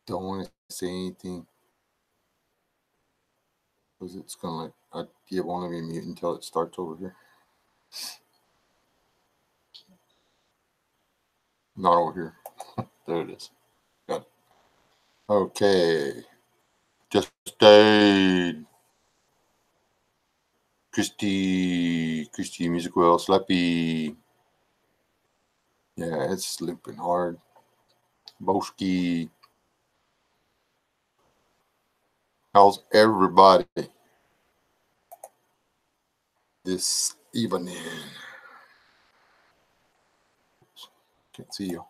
Don't want to say anything. Because it's going to it won't let me mute until it starts over here. Not over here. There it is. Got it. Okay. Just stayed. Christy Music Well, Slappy. Yeah, it's looping hard. Boski. How's everybody this evening? Can't see you.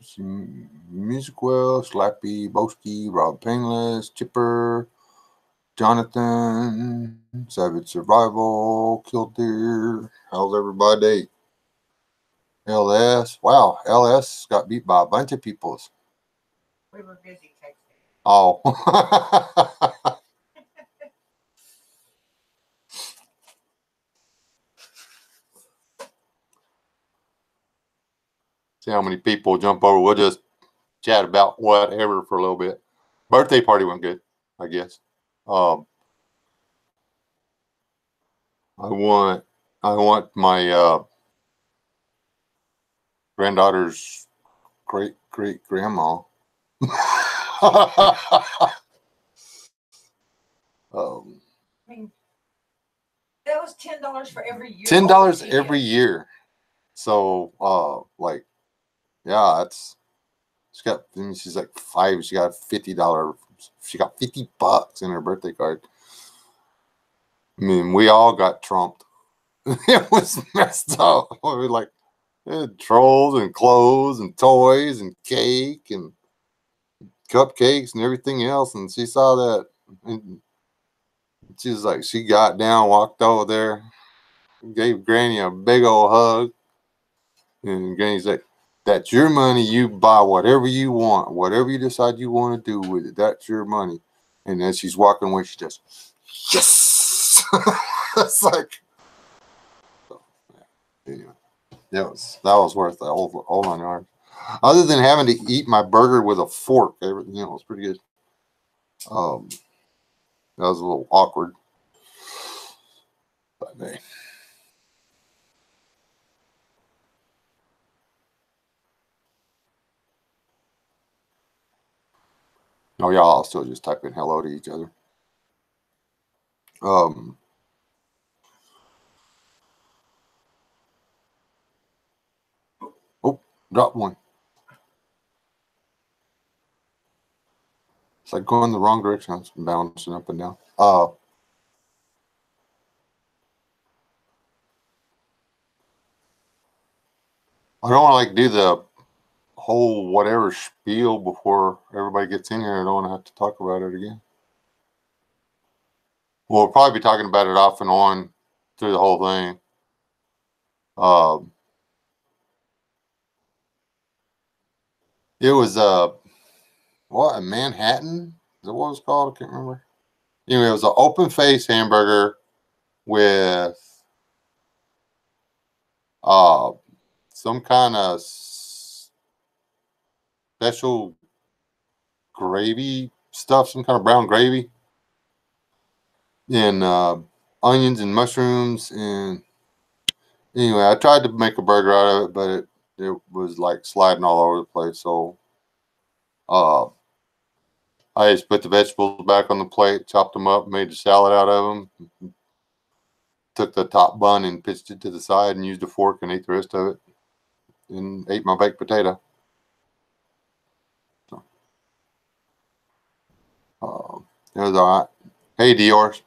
See, Music Well, Slappy, Boski, Rob Painless, Chipper, Jonathan, Savage Survival, Killdeer. How's everybody? LS. Wow, LS got beat by a bunch of peoples. We were busy texting. Oh. See how many people jump over. We'll just chat about whatever for a little bit. Birthday party went good, I guess. I want my granddaughter's great grandma. I mean, that was $10 for every year. $10 every year. So, like, yeah, it's. She's like 5. She got $50. She got $50 in her birthday card. I mean, we all got trumped. It was messed up. We were like, trolls and clothes and toys and cake and cupcakes and everything else. And she saw that. And she was like, she got down, walked over there, gave Granny a big old hug. And Granny's like, that's your money. You buy whatever you want, whatever you decide you want to do with it. That's your money. And as she's walking away, she just, yes. It's like, anyway, that was worth the whole 9 yards. Other than having to eat my burger with a fork, everything else was pretty good. That was a little awkward, but hey. Oh, y'all all still just type in hello to each other. Oh, dropped one. It's like going the wrong direction. It's bouncing up and down. I don't want to do the whole whatever spiel before everybody gets in here. I don't want to have to talk about it again. We'll probably be talking about it off and on through the whole thing. It was what, a Manhattan? Is that what it was called? I can't remember. Anyway, it was an open face hamburger with some kind of special gravy stuff, some kind of brown gravy, and onions and mushrooms. And anyway, I tried to make a burger out of it, but it was like sliding all over the place. So I just put the vegetables back on the plate, chopped them up, made a salad out of them, took the top bun and pitched it to the side and used a fork and ate the rest of it, and ate my baked potato. So, it was all right. Hey, Dior.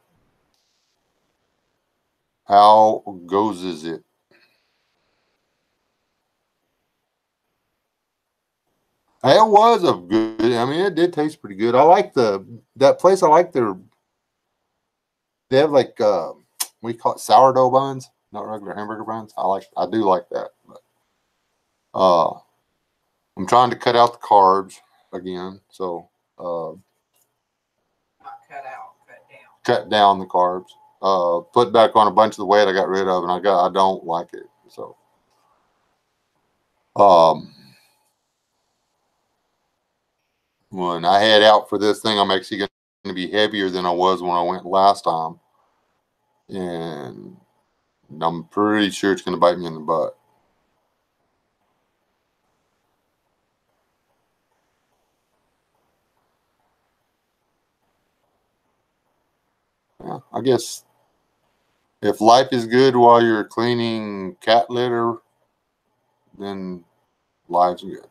How goes is it? It was a good. I mean, it did taste pretty good. I like that place. I like they have like we call it sourdough buns, not regular hamburger buns. I do like that. But, I'm trying to cut out the carbs again, so Not cut out, cut down the carbs. Put back on a bunch of the weight I got rid of, and I don't like it. So When I head out for this thing, I'm actually going to be heavier than I was when I went last time. And I'm pretty sure it's going to bite me in the butt. Yeah, I guess if life is good while you're cleaning cat litter, then life's good.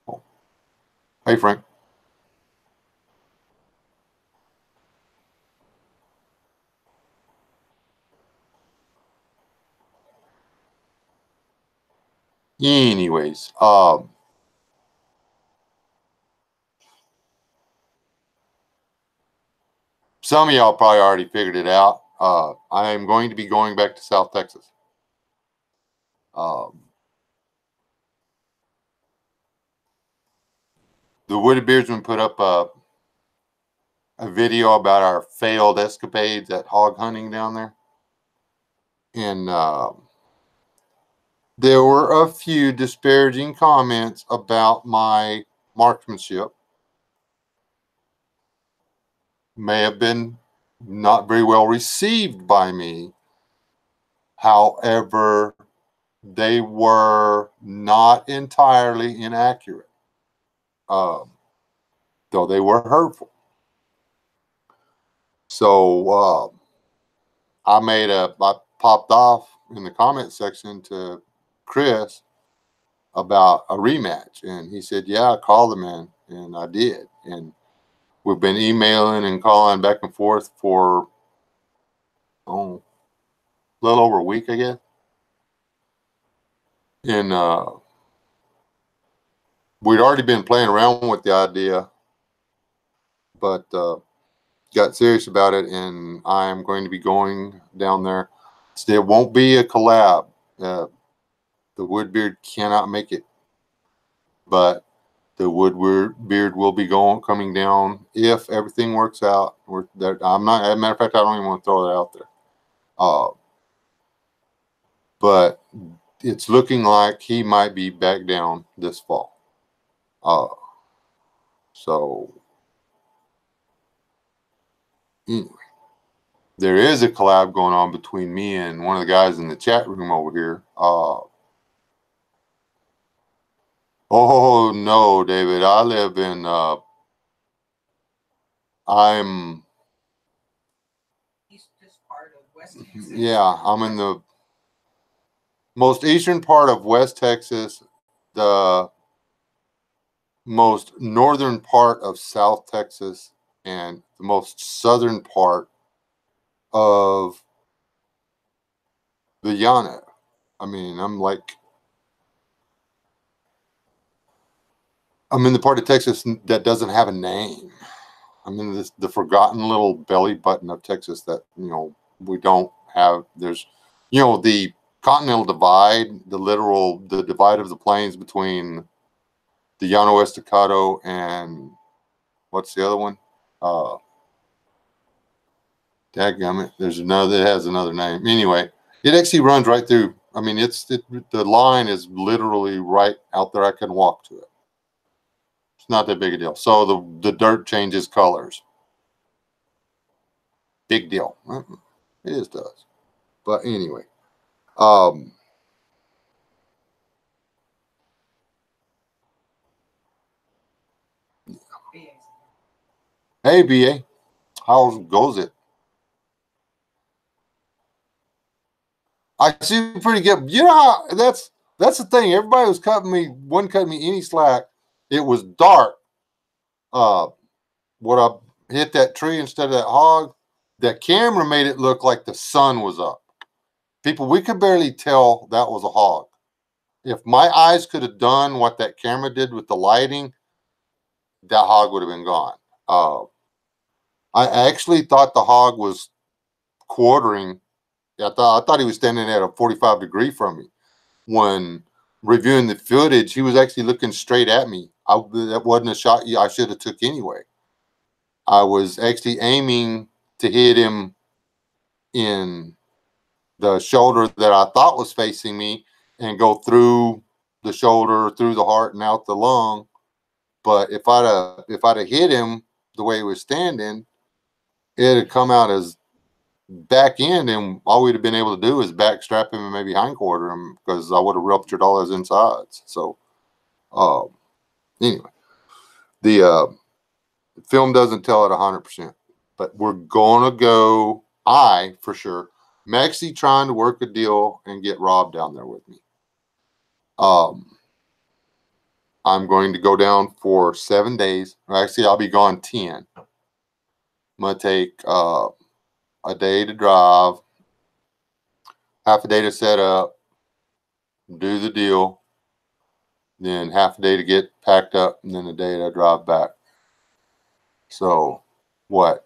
Oh. Hey, Frank. Anyways, some of y'all probably already figured it out. I am going to be going back to South Texas. The Wooded Beardsman put up a video about our failed escapades at hog hunting down there. And there were a few disparaging comments about my marksmanship. May have been not very well received by me. However, they were not entirely inaccurate, though they were hurtful. So I popped off in the comment section to Chris about a rematch, and he said, "Yeah, call the man," and I did, and we've been emailing and calling back and forth for a little over a week, I guess, and we'd already been playing around with the idea, but got serious about it, and I'm going to be going down there. There won't be a collab. The Woodbeard cannot make it, but the Woodbeard will be coming down if everything works out. I'm not. As a matter of fact, I don't even want to throw that out there. But it's looking like he might be back down this fall. So anyway, there is a collab going on between me and one of the guys in the chat room over here. Oh no, David, I live in. I'm. Eastern part of West Texas. Yeah, I'm in the most eastern part of West Texas, the most northern part of South Texas, and the most southern part of the Llano. I mean, I'm in the part of Texas that doesn't have a name. I'm in the forgotten little belly button of Texas that, we don't have. There's, the continental divide, the divide of the plains between the Llano Estacado and what's the other one? Dadgummit. There's another, it has another name. Anyway, it actually runs right through. I mean, the line is literally right out there. I can walk to it. It's not that big a deal. So the dirt changes colors. Big deal. It is to us. But anyway, hey BA, how goes it? I see pretty good. That's the thing. Everybody was wasn't cutting me any slack. It was dark. When I hit that tree instead of that hog, that camera made it look like the sun was up. People, we could barely tell that was a hog. If my eyes could have done what that camera did with the lighting, that hog would have been gone. I actually thought the hog was quartering. I thought he was standing at a 45-degree from me. When reviewing the footage, he was actually looking straight at me. That wasn't a shot I should have took anyway. I was actually aiming to hit him in the shoulder that I thought was facing me and go through the shoulder, through the heart, and out the lung. But if I'd have hit him the way he was standing, it had come out as back end, and all we'd have been able to do is backstrap him and maybe hindquarter him because I would have ruptured all his insides. So, anyway, the film doesn't tell it 100%, but we're gonna go. I for sure. I'm actually trying to work a deal and get Rob down there with me. I'm going to go down for 7 days. Actually, I'll be gone 10. I'm gonna take a day to drive, half a day to set up, do the deal, then half a day to get packed up, and then a day to drive back. So, what?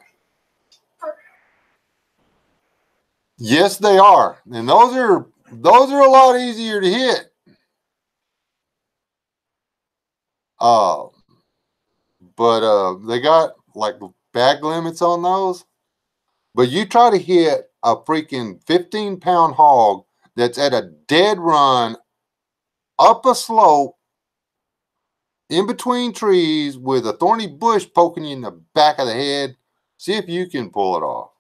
Yes, they are, and those are a lot easier to hit. But they got like bag limits on those. But you try to hit a freaking 15-pound hog that's at a dead run up a slope in between trees with a thorny bush poking you in the back of the head. See if you can pull it off.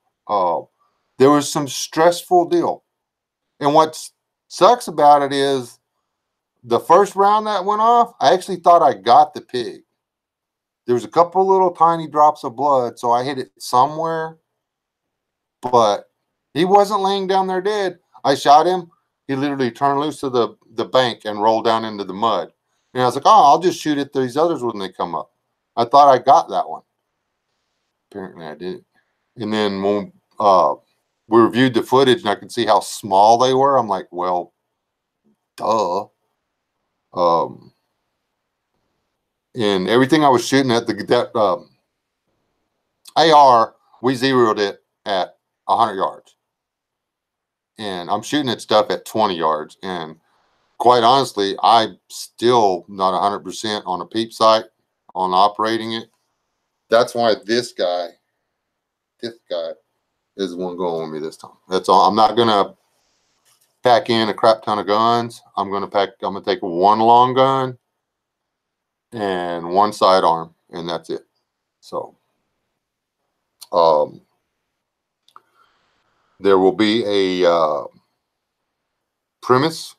There was some stressful deal. And what sucks about it is the first round that went off, I actually thought I got the pig. There was a couple little tiny drops of blood, so I hit it somewhere, but he wasn't laying down there dead. I shot him. He literally turned loose to the bank and rolled down into the mud. And I was like, oh, I'll just shoot at these others when they come up. I thought I got that one. Apparently I didn't. And then when we reviewed the footage and I could see how small they were, I'm like, well, duh. And everything I was shooting at, that AR, we zeroed it at 100 yards. And I'm shooting at stuff at 20 yards. And quite honestly, I'm still not 100% on a peep sight on operating it. That's why this guy is the one going with me this time. That's all. I'm not gonna pack in a crap ton of guns. I'm gonna take one long gun and one sidearm, and that's it. So, there will be a premise.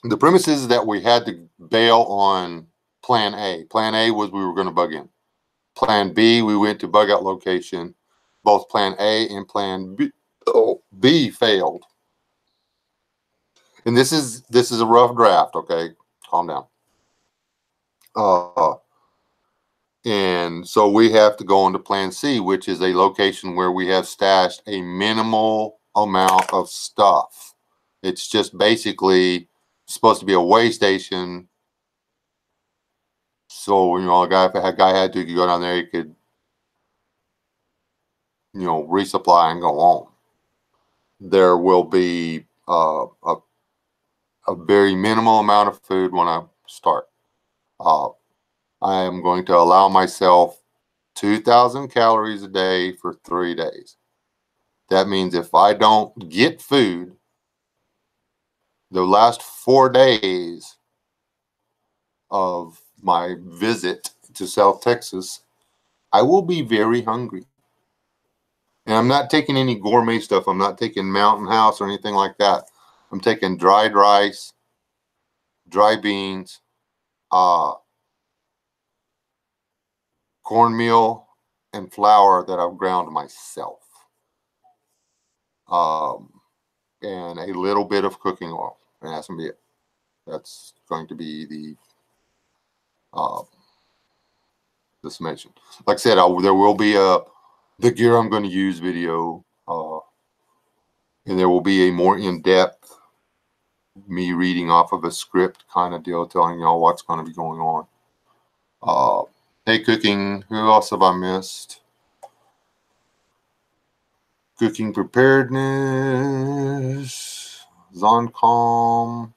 The premise is that we had to bail on Plan A. Plan A was we were going to bug in. Plan B, we went to bug out location. Both Plan A and Plan B failed. And this is a rough draft. Okay, calm down. And so we have to go on to Plan C, which is a location where we have stashed a minimal amount of stuff. It's just basically supposed to be a way station. So, if a guy had to, he could go down there, he could, resupply and go on. There will be a very minimal amount of food when I start. I am going to allow myself 2,000 calories a day for 3 days. That means if I don't get food the last 4 days of my visit to South Texas, I will be very hungry. And I'm not taking any gourmet stuff. I'm not taking Mountain House or anything like that. I'm taking dried rice, dry beans, cornmeal, and flour that I've ground myself. And a little bit of cooking oil. And that's going to be it. That's going to be the summation. Like I said, there will be the gear I'm going to use video. And there will be a more in-depth me reading off of a script kind of deal, telling y'all what's going to be going on. Hey, cooking. Who else have I missed? Cooking preparedness. Zoncom.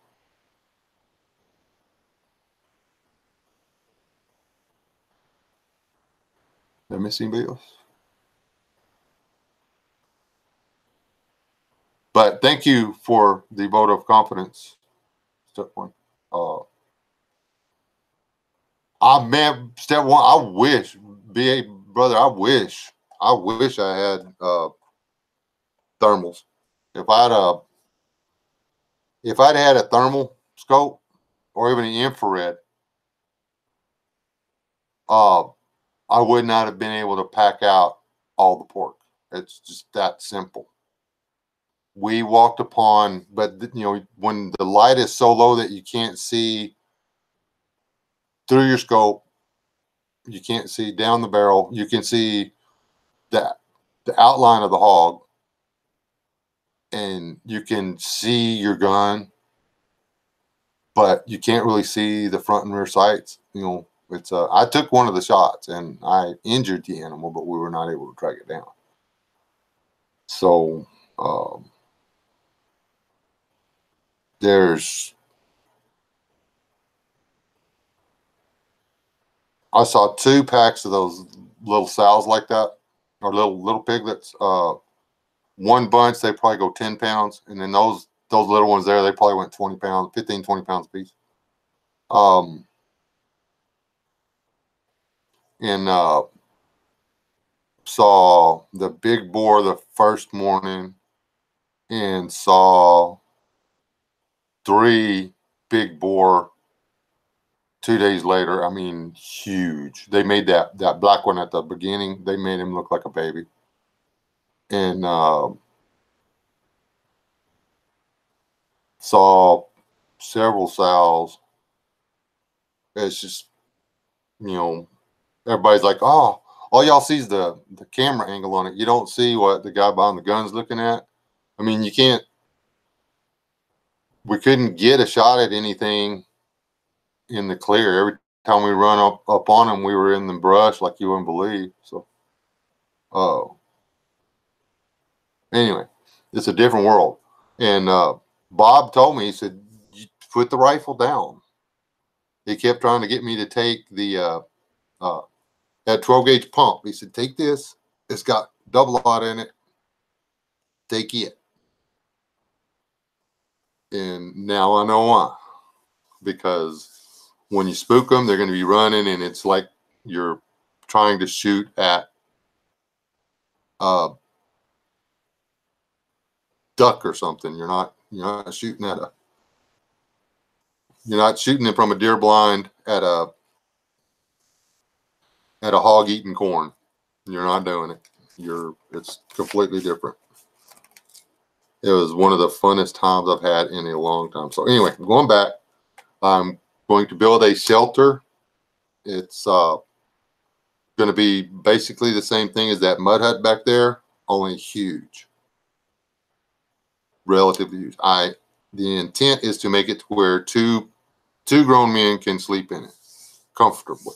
Am I missing anybody else? But thank you for the vote of confidence. Step one. Step one. I wish, BA brother. I wish I had thermals. If I'd had a thermal scope or even an infrared, uh, I would not have been able to pack out all the pork. It's just that simple. We walked upon, but when the light is so low that you can't see through your scope, you can't see down the barrel. You can see the outline of the hog, and you can see your gun, but you can't really see the front and rear sights. It's I took one of the shots and I injured the animal, but we were not able to track it down. So I saw 2 packs of those little sows like that, or little piglets. One bunch, they probably go 10 pounds, and then those little ones there, they probably went 20 pounds, 15, 20 pounds a piece. And saw the big boar the first morning, and saw 3 big boar 2 days later. I mean, huge. They made that black one at the beginning. They made him look like a baby. And saw several sows. It's just, everybody's like, oh, all y'all sees the camera angle on it. You don't see what the guy behind the gun's looking at. I mean, we couldn't get a shot at anything in the clear. Every time we run up on him, we were in the brush like you wouldn't believe. So, anyway, it's a different world. And Bob told me, he said, put the rifle down. He kept trying to get me to take the that 12 gauge pump. He said, take this. It's got double aught in it. Take it. And now I know why. Because when you spook them, they're going to be running, and it's like you're trying to shoot at a duck or something. You're not shooting at you're not shooting it from a deer blind at a hog eating corn. You're not doing it. It's completely different. It was one of the funnest times I've had in a long time. So anyway, going back, I'm going to build a shelter. It's going to be basically the same thing as that mud hut back there, only huge, relatively huge. The intent is to make it to where two grown men can sleep in it comfortably,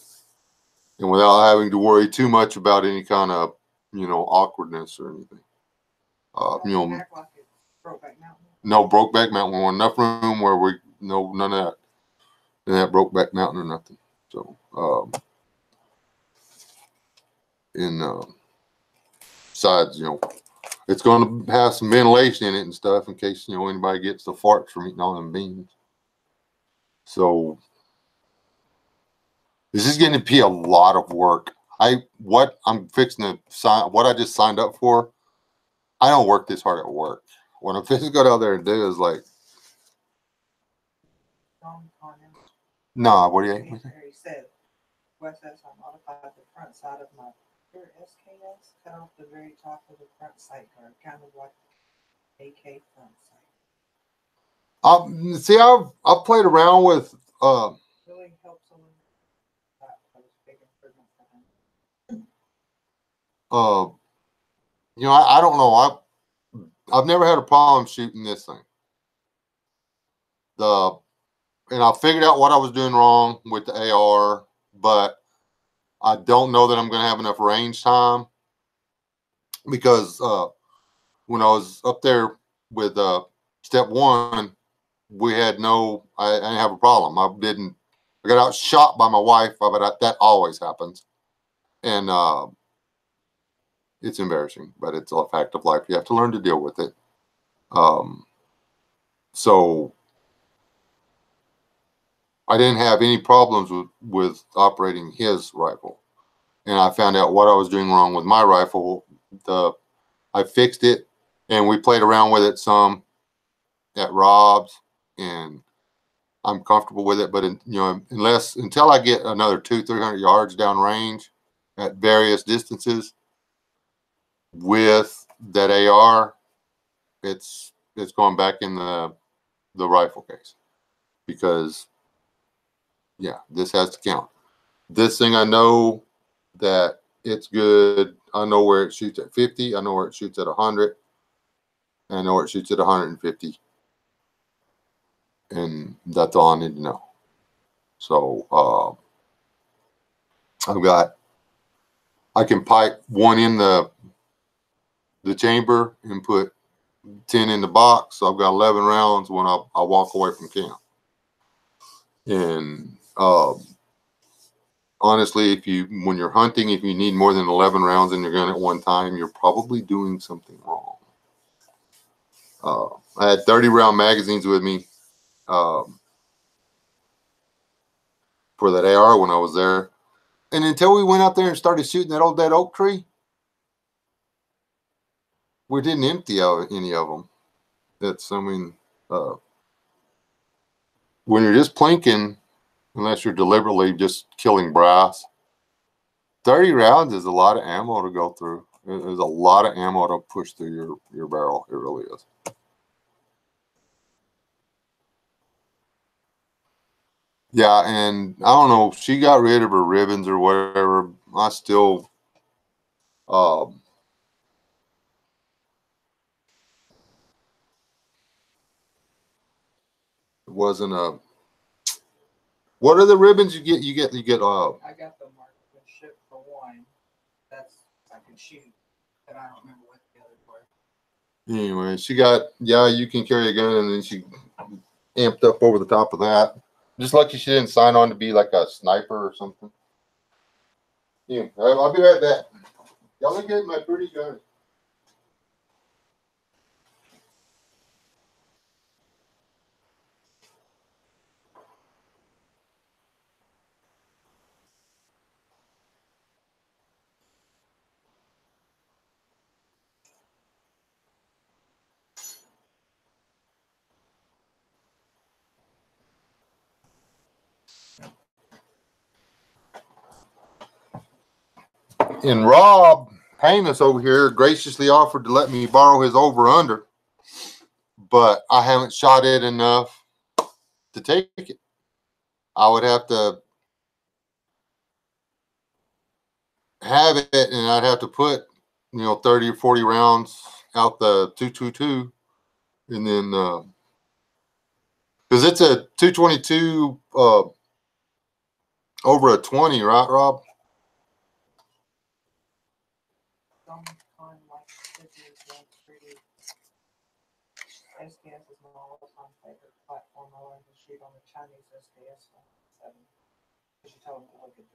and without having to worry too much about any kind of awkwardness or anything. No Brokeback Mountain. We want enough room where none of that Brokeback Mountain or nothing. So besides, it's going to have some ventilation in it and stuff in case anybody gets the farts from eating all them beans. So this is going to be a lot of work. What I just signed up for, I don't work this hard at work. What I'm fixing to go down there and do is like, no, what do you think? He said, Wes S, I modified the front side of my SKS, cut off the very top of the front sight guard, kind of like AK front sight. See, I've played around with Really helps a little. That was big improvement for him. I don't know. I've never had a problem shooting this thing. And I figured out what I was doing wrong with the AR, but I don't know that I'm going to have enough range time, because when I was up there with step 1, we had I didn't have a problem. I got outshot by my wife, but that always happens. And it's embarrassing, but it's a fact of life. You have to learn to deal with it. So I didn't have any problems with operating his rifle. And I found out what I was doing wrong with my rifle. I fixed it, and we played around with it some at Rob's, and I'm comfortable with it. But until I get another 200-300 yards down range at various distances with that AR, it's going back in the rifle case, because this has to count. This thing, I know that it's good. I know where it shoots at 50. I know where it shoots at 100. I know where it shoots at 150. And that's all I need to know. So I can pipe one in the chamber and put 10 in the box. So I've got 11 rounds when I walk away from camp. And honestly, when you're hunting, if you need more than 11 rounds in your gun at one time, you're probably doing something wrong. I had 30 round magazines with me for that AR when I was there. And until we went out there and started shooting that old dead oak tree, we didn't empty out any of them. When you're just plinking, unless you're deliberately just killing brass, 30 rounds is a lot of ammo to go through. There's a lot of ammo to push through your barrel. It really is. Yeah, and I don't know, she got rid of her ribbons or whatever. I still wasn't a. What are the ribbons you get? You get. I got the marksmanship for one. That's I can shoot, but I don't remember what the other were. Anyway, she got. Yeah, you can carry a gun, and then she amped up over the top of that. Just lucky she didn't sign on to be like a sniper or something. Yeah, I'll be right back. Y'all look at my pretty gun. And Rob Painus over here graciously offered to let me borrow his over-under, but I haven't shot it enough to take it. I would have to have it, and I'd have to put 30 or 40 rounds out the 222, and then because it's a 222 over a 20, right, Rob? Sometime like this is pretty. SKS is my all-time favorite platform. I learned to shoot on the Chinese SKS 7. Because you told me to look at it.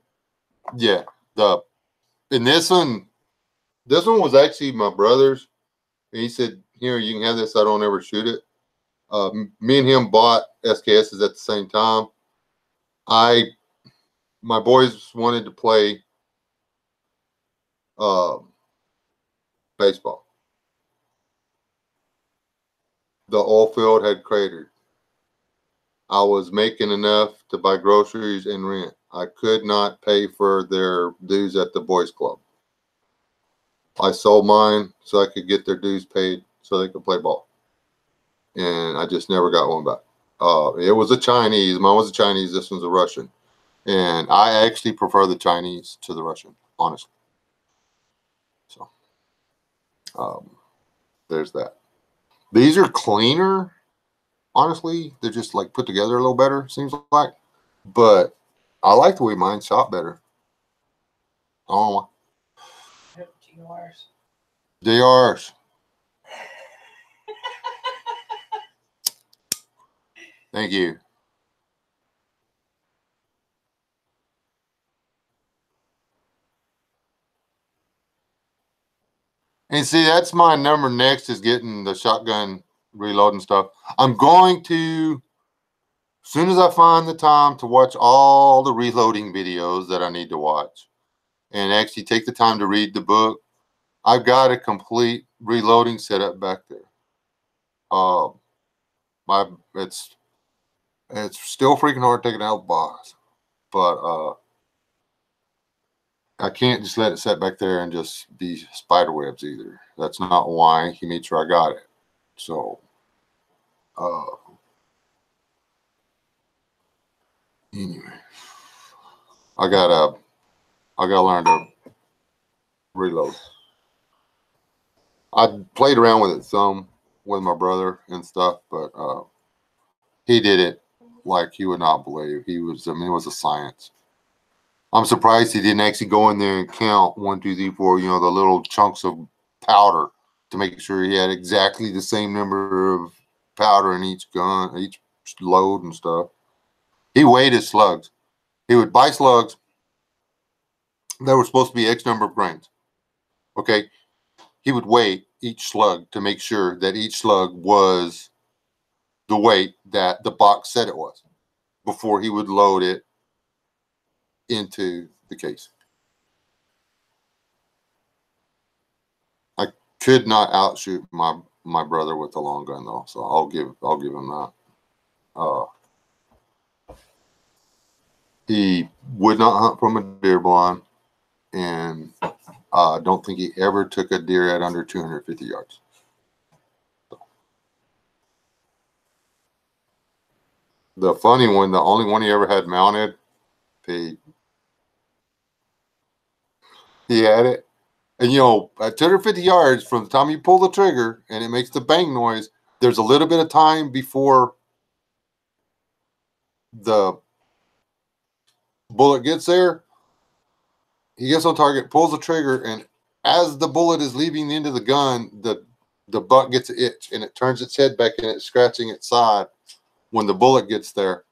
Yeah, and this one was actually my brother's. He said, "Here, you can have this. I don't ever shoot it." Me and him bought SKSs at the same time. My boys wanted to play baseball. The oil field had cratered. I was making enough to buy groceries and rent. I could not pay for their dues at the boys club. I sold mine so I could get their dues paid so they could play ball. And I just never got one back. It was a Chinese. Mine was a Chinese. This one's a Russian. And I actually prefer the Chinese to the Russian, honestly. So there's that. These are cleaner. Honestly, they're just like put together a little better, seems like. But I like the way mine shot better. I don't know why. GRs. JRs. Thank you. And see, that's my number next, is getting the shotgun reloading stuff. I'm going to, as soon as I find the time to watch all the reloading videos that I need to watch and actually take the time to read the book, I've got a complete reloading setup back there. My it's still freaking hard taking out the box, but I can't just let it sit back there and just be spider webs either. That's not why he made sure I got it. So, anyway, I gotta learn to reload. I played around with it some with my brother and stuff, but he did it like you would not believe. It was a science. I'm surprised he didn't actually go in there and count 1, 2, 3, 4, the little chunks of powder to make sure he had exactly the same number of powder in each gun, each load and stuff. He weighed his slugs. He would buy slugs that were supposed to be X number of grains. Okay. He would weigh each slug to make sure that each slug was the weight that the box said it was before he would load it into the case. I could not outshoot my brother with the long gun though, so I'll give him that. He would not hunt from a deer blind, and I don't think he ever took a deer at under 250 yards. So. The funny one, the only one he ever had mounted, he had it. And, at 250 yards from the time you pull the trigger and it makes the bang noise, there's a little bit of time before the bullet gets there. He gets on target, pulls the trigger, and as the bullet is leaving the end of the gun, the buck gets an itch, and it turns its head back and it's scratching its side. When the bullet gets there,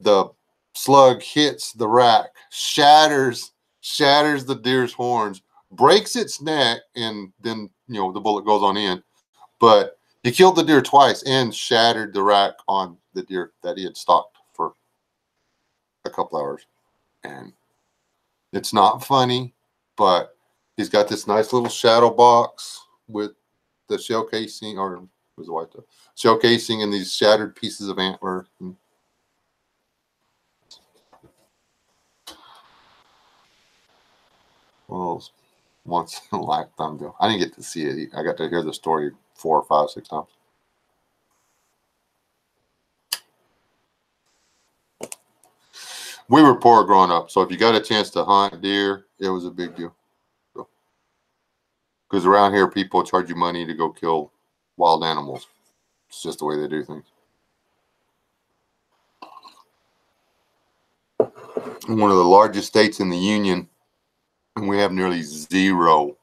the slug hits the rack, shatters the deer's horns, breaks its neck, and then the bullet goes on in. But he killed the deer twice and shattered the rack on the deer that he had stalked for a couple hours. And it's not funny, but he's got this nice little shadow box with the shell casing, or was it white though? Shell casing and these shattered pieces of antler. Well, once in a lifetime deal. I didn't get to see it. I got to hear the story 4 or 5, 6 times. We were poor growing up, so if you got a chance to hunt deer, it was a big deal. Because around here, people charge you money to go kill wild animals. It's just the way they do things. In one of the largest states in the Union, and we have nearly 0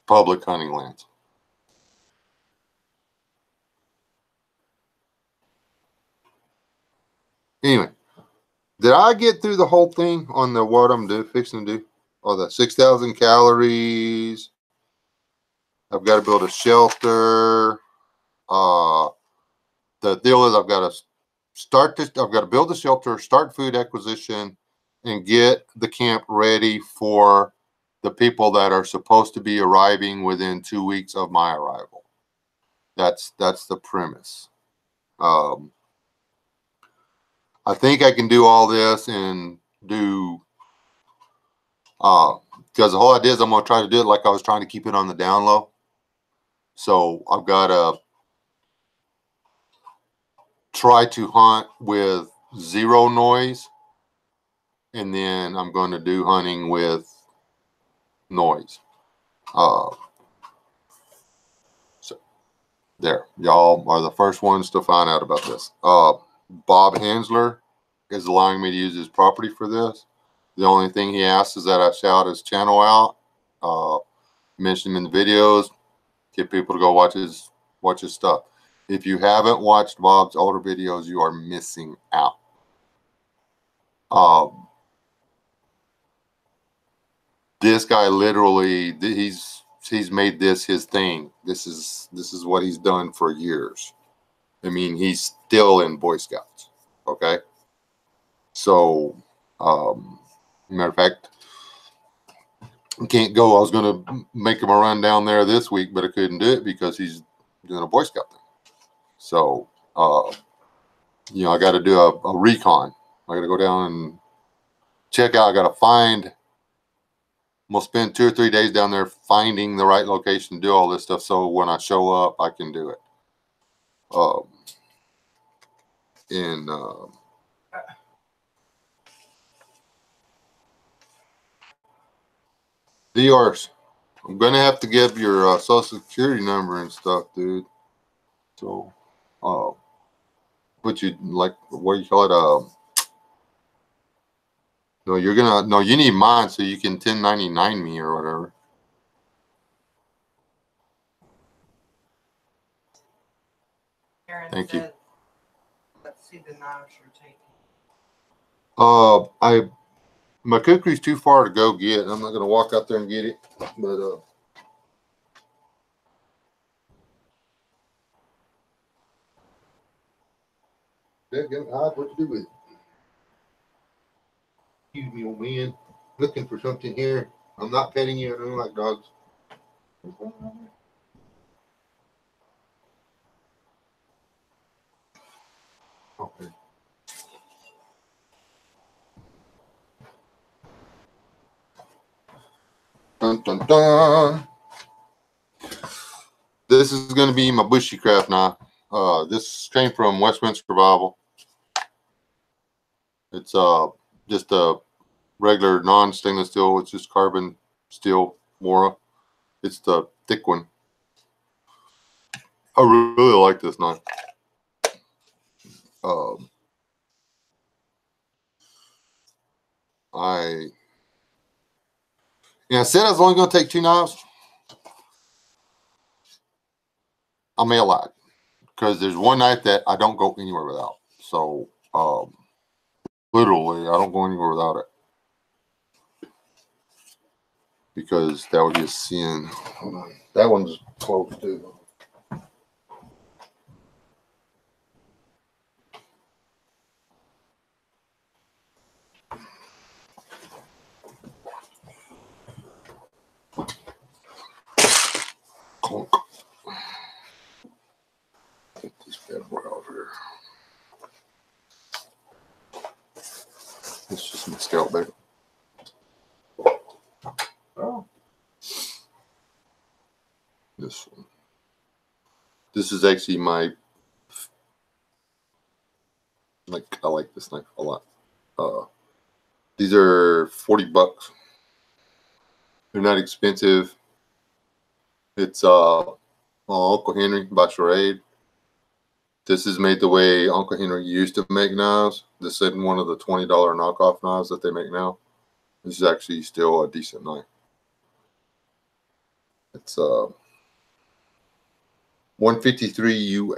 public hunting lands. Anyway, did I get through the whole thing on the what I'm fixing to do? Oh, the 6,000 calories. I've got to build a shelter. The deal is I've got to build the shelter, start food acquisition, and get the camp ready for the people that are supposed to be arriving within 2 weeks of my arrival. That's the premise. I think I can do all this and do, because the whole idea is I'm going to try to do it like I was trying to keep it on the down low. So I've got to try to hunt with 0 noise, and then I'm going to do hunting with noise. So there, y'all are the first ones to find out about this. Bob Hansler is allowing me to use his property for this. The only thing he asks is that I shout his channel out, mention him in the videos, get people to go watch his stuff. If you haven't watched Bob's older videos, you are missing out. This guy literally, he's he's made this his thing. This is what he's done for years. I mean, he's still in Boy Scouts. Okay. So, matter of fact, I can't go. I was going to make him a run down there this week, but I couldn't do it because he's doing a Boy Scout thing. So, you know, I got to do a recon. I got to go down and check out. I got to find. I'm going to spend 2 or 3 days down there finding the right location to do all this stuff. So when I show up, I can do it. In DRs, I'm going to have to give your social security number and stuff, dude. So, what you like? What do you call it? No, you're gonna. No, you need mine so you can 1099 me or whatever. Karen Thank said, you. let's see the knives you're taking. My cookerie's too far to go get. I'm not gonna walk out there and get it, but what to do with it? Excuse me, old man. Looking for something here. I'm not petting you. I don't like dogs. Okay. Dun, dun, dun. This is going to be my bushcraft knife. This came from Westminster Revival. It's just a regular non-stainless steel. It's just carbon steel Mora. It's the thick one. I really like this knife. I said I was only going to take 2 knives. I may have lied because there's one knife that I don't go anywhere without. So literally, I don't go anywhere without it because that would be a sin. Hold on. That one's close too. Clunk. Get this bad boy out here. It's just my scalp back. Oh. This one. This is actually my I like this knife a lot. These are $40. They're not expensive. It's Uncle Henry by Charade. This is made the way Uncle Henry used to make knives. This isn't one of the $20 knockoff knives that they make now. This is actually still a decent knife. It's 153 UH.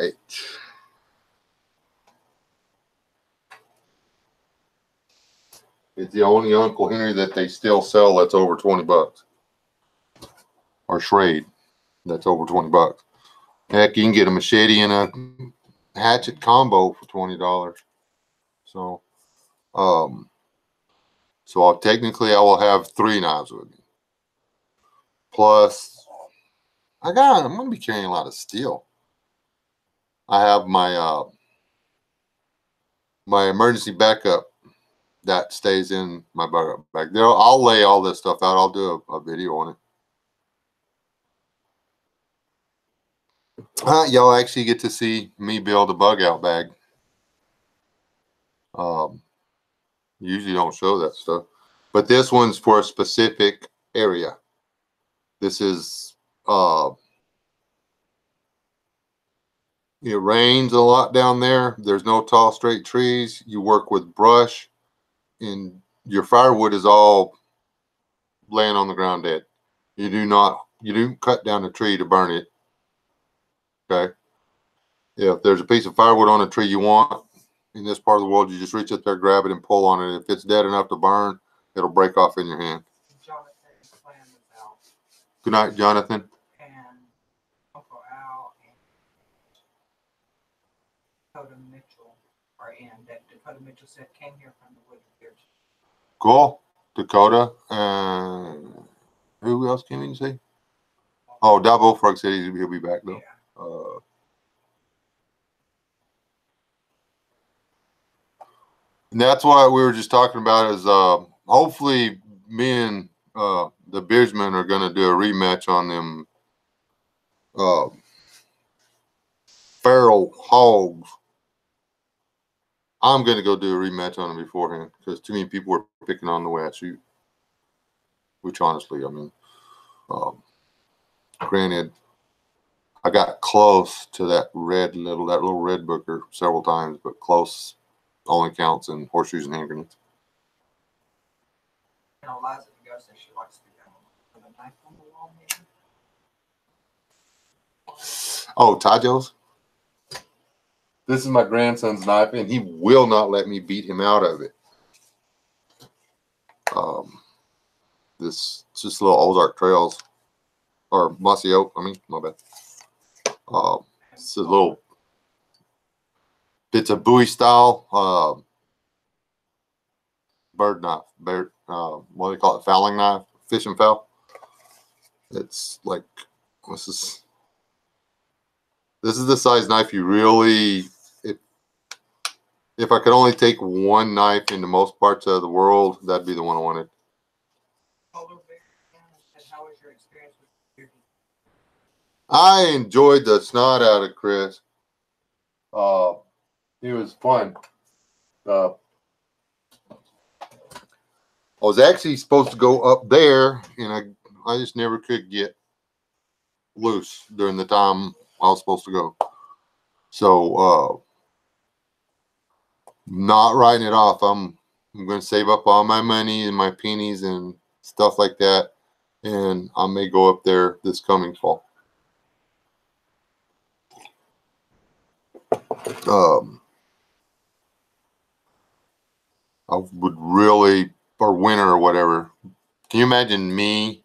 It's the only Uncle Henry that they still sell that's over $20. Or Schrade, that's over $20. Heck, you can get a machete and a hatchet combo for $20. So, technically I will have 3 knives with me. Plus, I'm going to be carrying a lot of steel. I have my my emergency backup that stays in my backup bag. There, I'll lay all this stuff out. I'll do a video on it. Y'all actually get to see me build a bug out bag. Usually don't show that stuff, but this one's for a specific area. This is it rains a lot down there. There's no tall straight trees. You work with brush, and your firewood is all laying on the ground dead. You do cut down a tree to burn it. Okay. If there's a piece of firewood on a tree you want in this part of the world, you just reach up there, grab it, and pull on it. If it's dead enough to burn, it'll break off in your hand. Jonathan's plan is out. Good night, Jonathan. and Uncle Al and Dakota Mitchell are in. That Dakota Mitchell said came here from the Wooded Bears. Cool. Dakota. Who else came in, you say? Oh, Dabo Frog said he'll be back, though. Yeah. And that's what we were just talking about is hopefully me and the Beersmen are going to do a rematch on them uh, feral hogs. I'm going to go do a rematch on them beforehand because too many people were picking on the way I shoot. Which honestly, I mean, granted, I got close to that little red booker several times, but close only counts in horseshoes and hand grenades. And Eliza Go says she likes to go with a knife on the wall, maybe. Oh, Tajo's? This is my grandson's knife, and he will not let me beat him out of it. This just little Ozark Trails, or Mossy Oak, I mean, my bad. It's a little, it's a Bowie style bird knife, what do they call it, fouling knife, fish and fowl. It's like, this is the size knife you really, if I could only take one knife into most parts of the world, that'd be the one I wanted. How was your experience with beer? I enjoyed the snot out of Chris. It was fun. I was actually supposed to go up there, and I just never could get loose during the time I was supposed to go. So, not writing it off. I'm going to save up all my money and my pennies and stuff like that, and I may go up there this coming fall. I would really, or winter or whatever. Can you imagine me,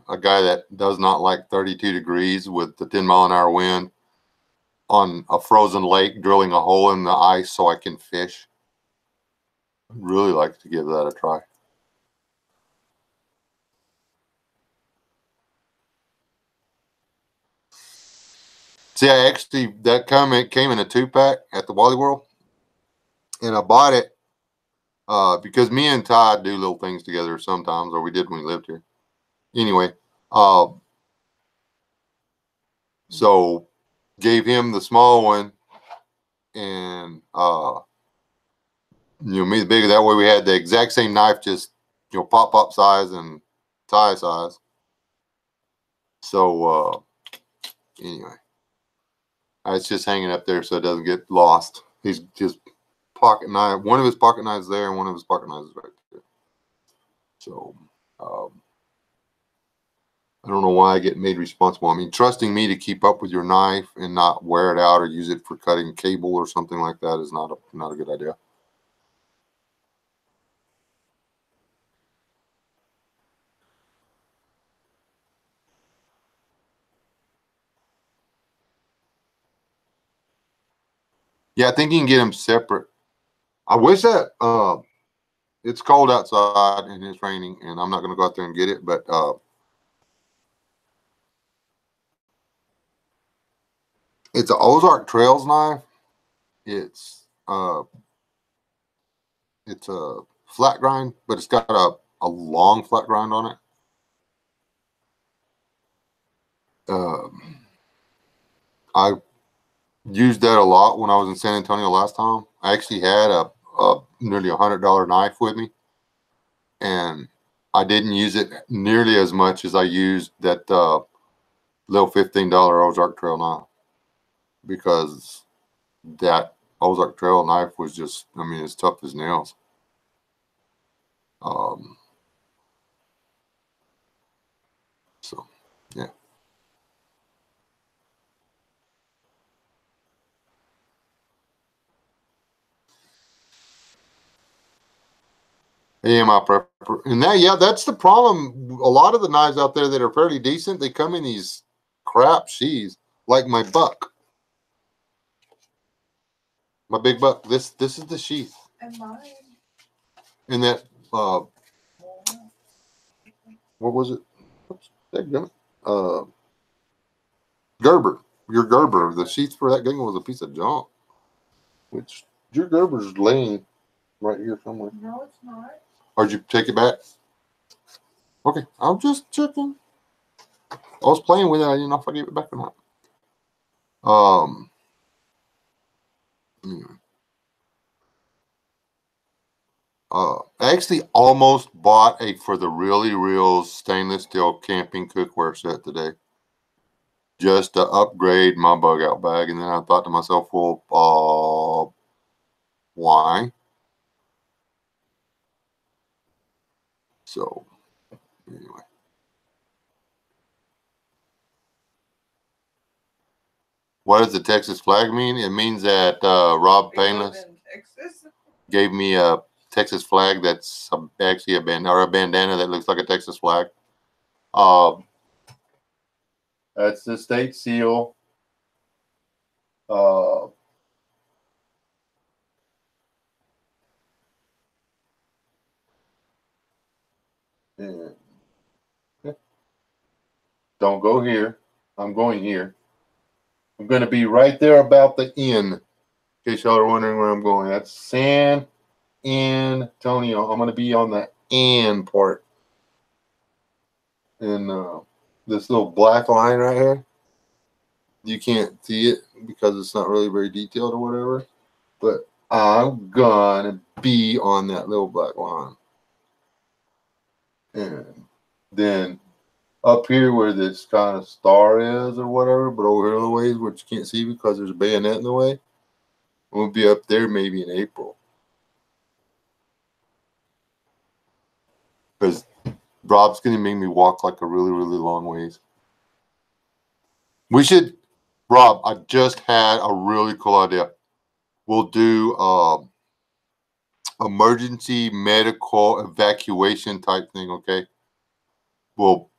a guy that does not like 32 degrees with the 10-mile-an-hour wind, on a frozen lake drilling a hole in the ice so I can fish? I'd really like to give that a try. See, I actually, that comment came in a 2-pack at the Wally World, and I bought it because me and Todd do little things together sometimes, or we did when we lived here. Anyway, so gave him the small one, and me the bigger. That way we had the exact same knife, just pop size and tie size. So anyway, it's just hanging up there so it doesn't get lost. He's just pocket knife. One of his pocket knives there, and one of his pocket knives is right there. So I don't know why I get made responsible. I mean, trusting me to keep up with your knife and not wear it out or use it for cutting cable or something like that is not a good idea. Yeah, I think you can get them separate. I wish that it's cold outside and it's raining, and I'm not going to go out there and get it, but it's an Ozark Trails knife. It's a flat grind, but it's got a long flat grind on it. I used that a lot when I was in San Antonio last time. I actually had a nearly $100 knife with me, and I didn't use it nearly as much as I used that little $15 Ozark Trail knife, because that Ozark Trail knife was just, I mean, it's tough as nails. So, yeah. AMI prepper. And that, yeah, that's the problem. A lot of the knives out there that are fairly decent, they come in these crap sheaths, like my buck. My big buck. This is the sheath. And mine. And that what was it? Oops, uh Gerber. Your Gerber. The sheath for that thing was a piece of junk. Which your Gerber's laying right here somewhere. No, it's not. Or did you take it back? Okay, I'm just checking. I was playing with it. I didn't know if I gave it back or not. Anyway. I actually almost bought a for the really real stainless steel camping cookware set today, just to upgrade my bug out bag. And then I thought to myself, well, why? So anyway, what does the Texas flag mean? It means that Rob Painless gave me a Texas flag that's actually a bandana that looks like a Texas flag. That's the state seal. And don't go here. I'm going here. I'm going to be right there about the N. In case y'all are wondering where I'm going. That's San Antonio. I'm going to be on the N part. And this little black line right here, you can't see it because it's not really very detailed or whatever. But I'm going to be on that little black line. And then up here where this kind of star is or whatever, but over here a little ways, which you can't see because there's a bayonet in the way, we'll be up there maybe in April. Because Rob's going to make me walk like a really, really long ways. We should, Rob, I just had a really cool idea. We'll do emergency medical evacuation type thing, okay? We'll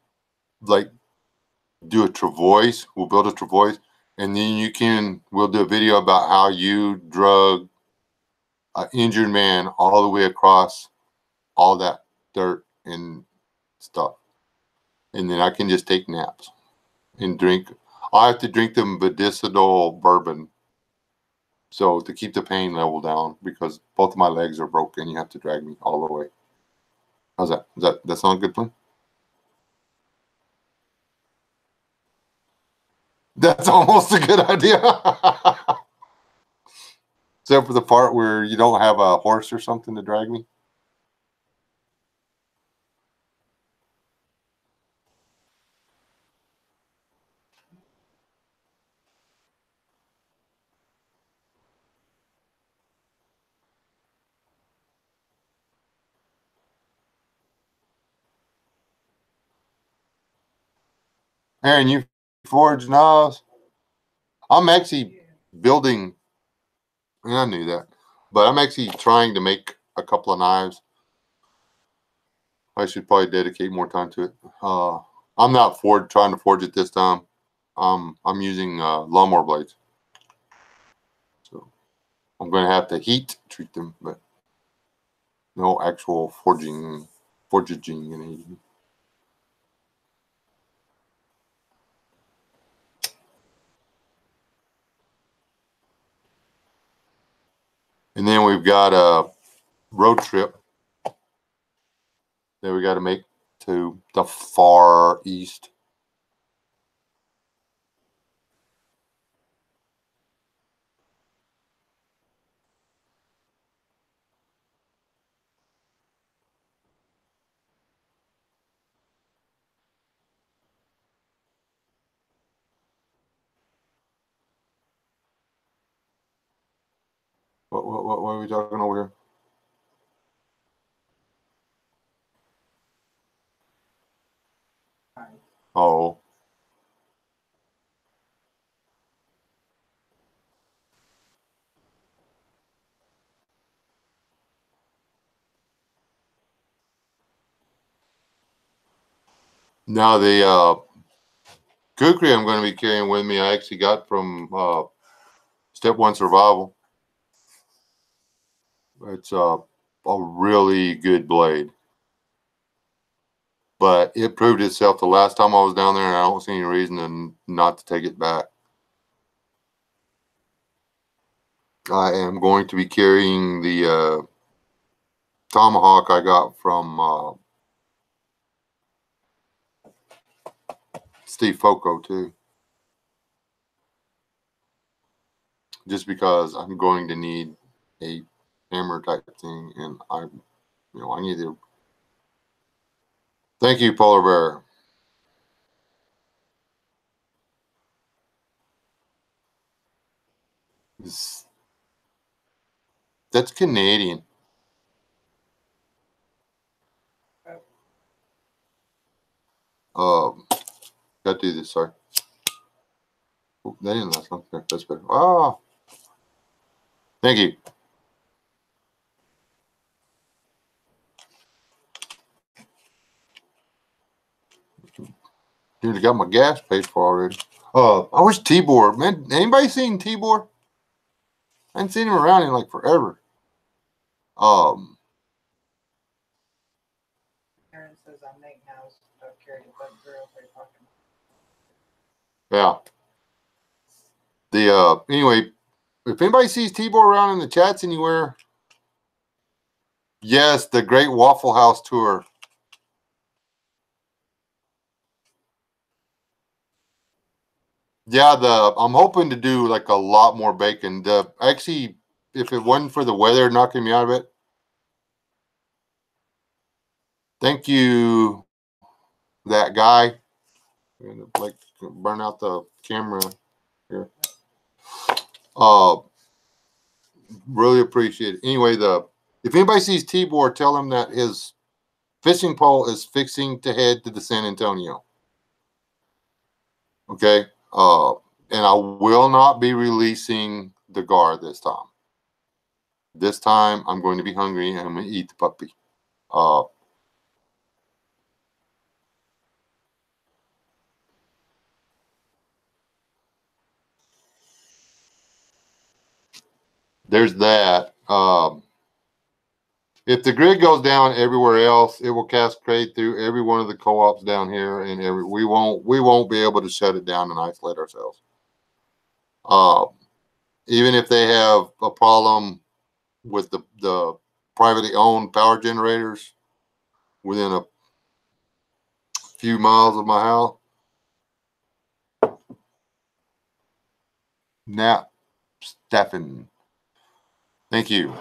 like do a travois. We'll build a travois. And then we'll do a video about how you drug an injured man all the way across all that dirt and stuff. And then I can just take naps and drink. I have to drink the medicinal bourbon. So to keep the pain level down, because both of my legs are broken, you have to drag me all the way. How's that? That sound good plan? That's almost a good idea. Except for the part where you don't have a horse or something to drag me. Aaron, you forge knives. I'm actually building, and I knew that, but I'm actually trying to make a couple of knives. I should probably dedicate more time to it. I'm not trying to forge it this time. I'm using lawnmower blades, so I'm going to have to heat treat them, but no actual forging and anything. And then we've got a road trip that we got to make to the far east. What are we talking over here? Oh. Now the kukri I'm going to be carrying with me, I actually got from Step One Survival. It's a really good blade, but it proved itself the last time I was down there, and I don't see any reason not to take it back. I am going to be carrying the tomahawk I got from Steve Foco too, just because I'm going to need a hammer type thing, and I need to. Thank you, Polar Bear. That's Canadian. Gotta do this. Sorry. Oh, that didn't last long. Okay, that's better. Ah, thank you. Dude, I got my gas paid for already. I wish Tibor, man. Anybody seen Tibor? I haven't seen him around in like forever. Aaron says I make now carry the bug girl for talking. Yeah. Anyway, if anybody sees Tibor around in the chats anywhere, yes, the Great Waffle House tour. Yeah, I'm hoping to do like a lot more bacon. Actually, if it wasn't for the weather knocking me out of it, thank you, that guy. I'm gonna like burn out the camera here. Really appreciate it. Anyway, if anybody sees Tibor, tell him that his fishing pole is fixing to head to the San Antonio. Okay. And I will not be releasing the gar this time. This time I'm going to be hungry and I'm going to eat the puppy. There's that. If the grid goes down everywhere else, it will cascade through every one of the co-ops down here, and we won't be able to shut it down and isolate ourselves. Even if they have a problem with the privately owned power generators within a few miles of my house. Nap, Stefan, thank you.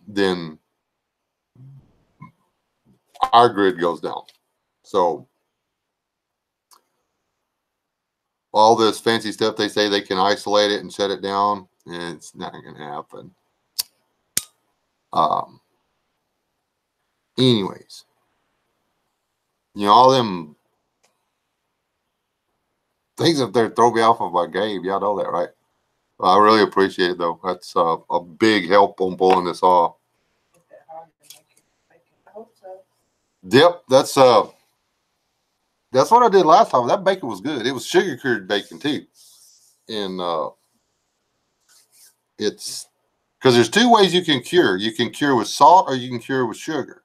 Then our grid goes down. So all this fancy stuff they say they can isolate it and shut it down, and it's not going to happen. Anyways, all them things up there throw me off of my game. Y'all know that, right? I really appreciate it, though. That's a big help on pulling this off. Yep, that's what I did last time. That bacon was good. It was sugar cured bacon too, and it's because there's two ways you can cure. You can cure with salt, or you can cure with sugar.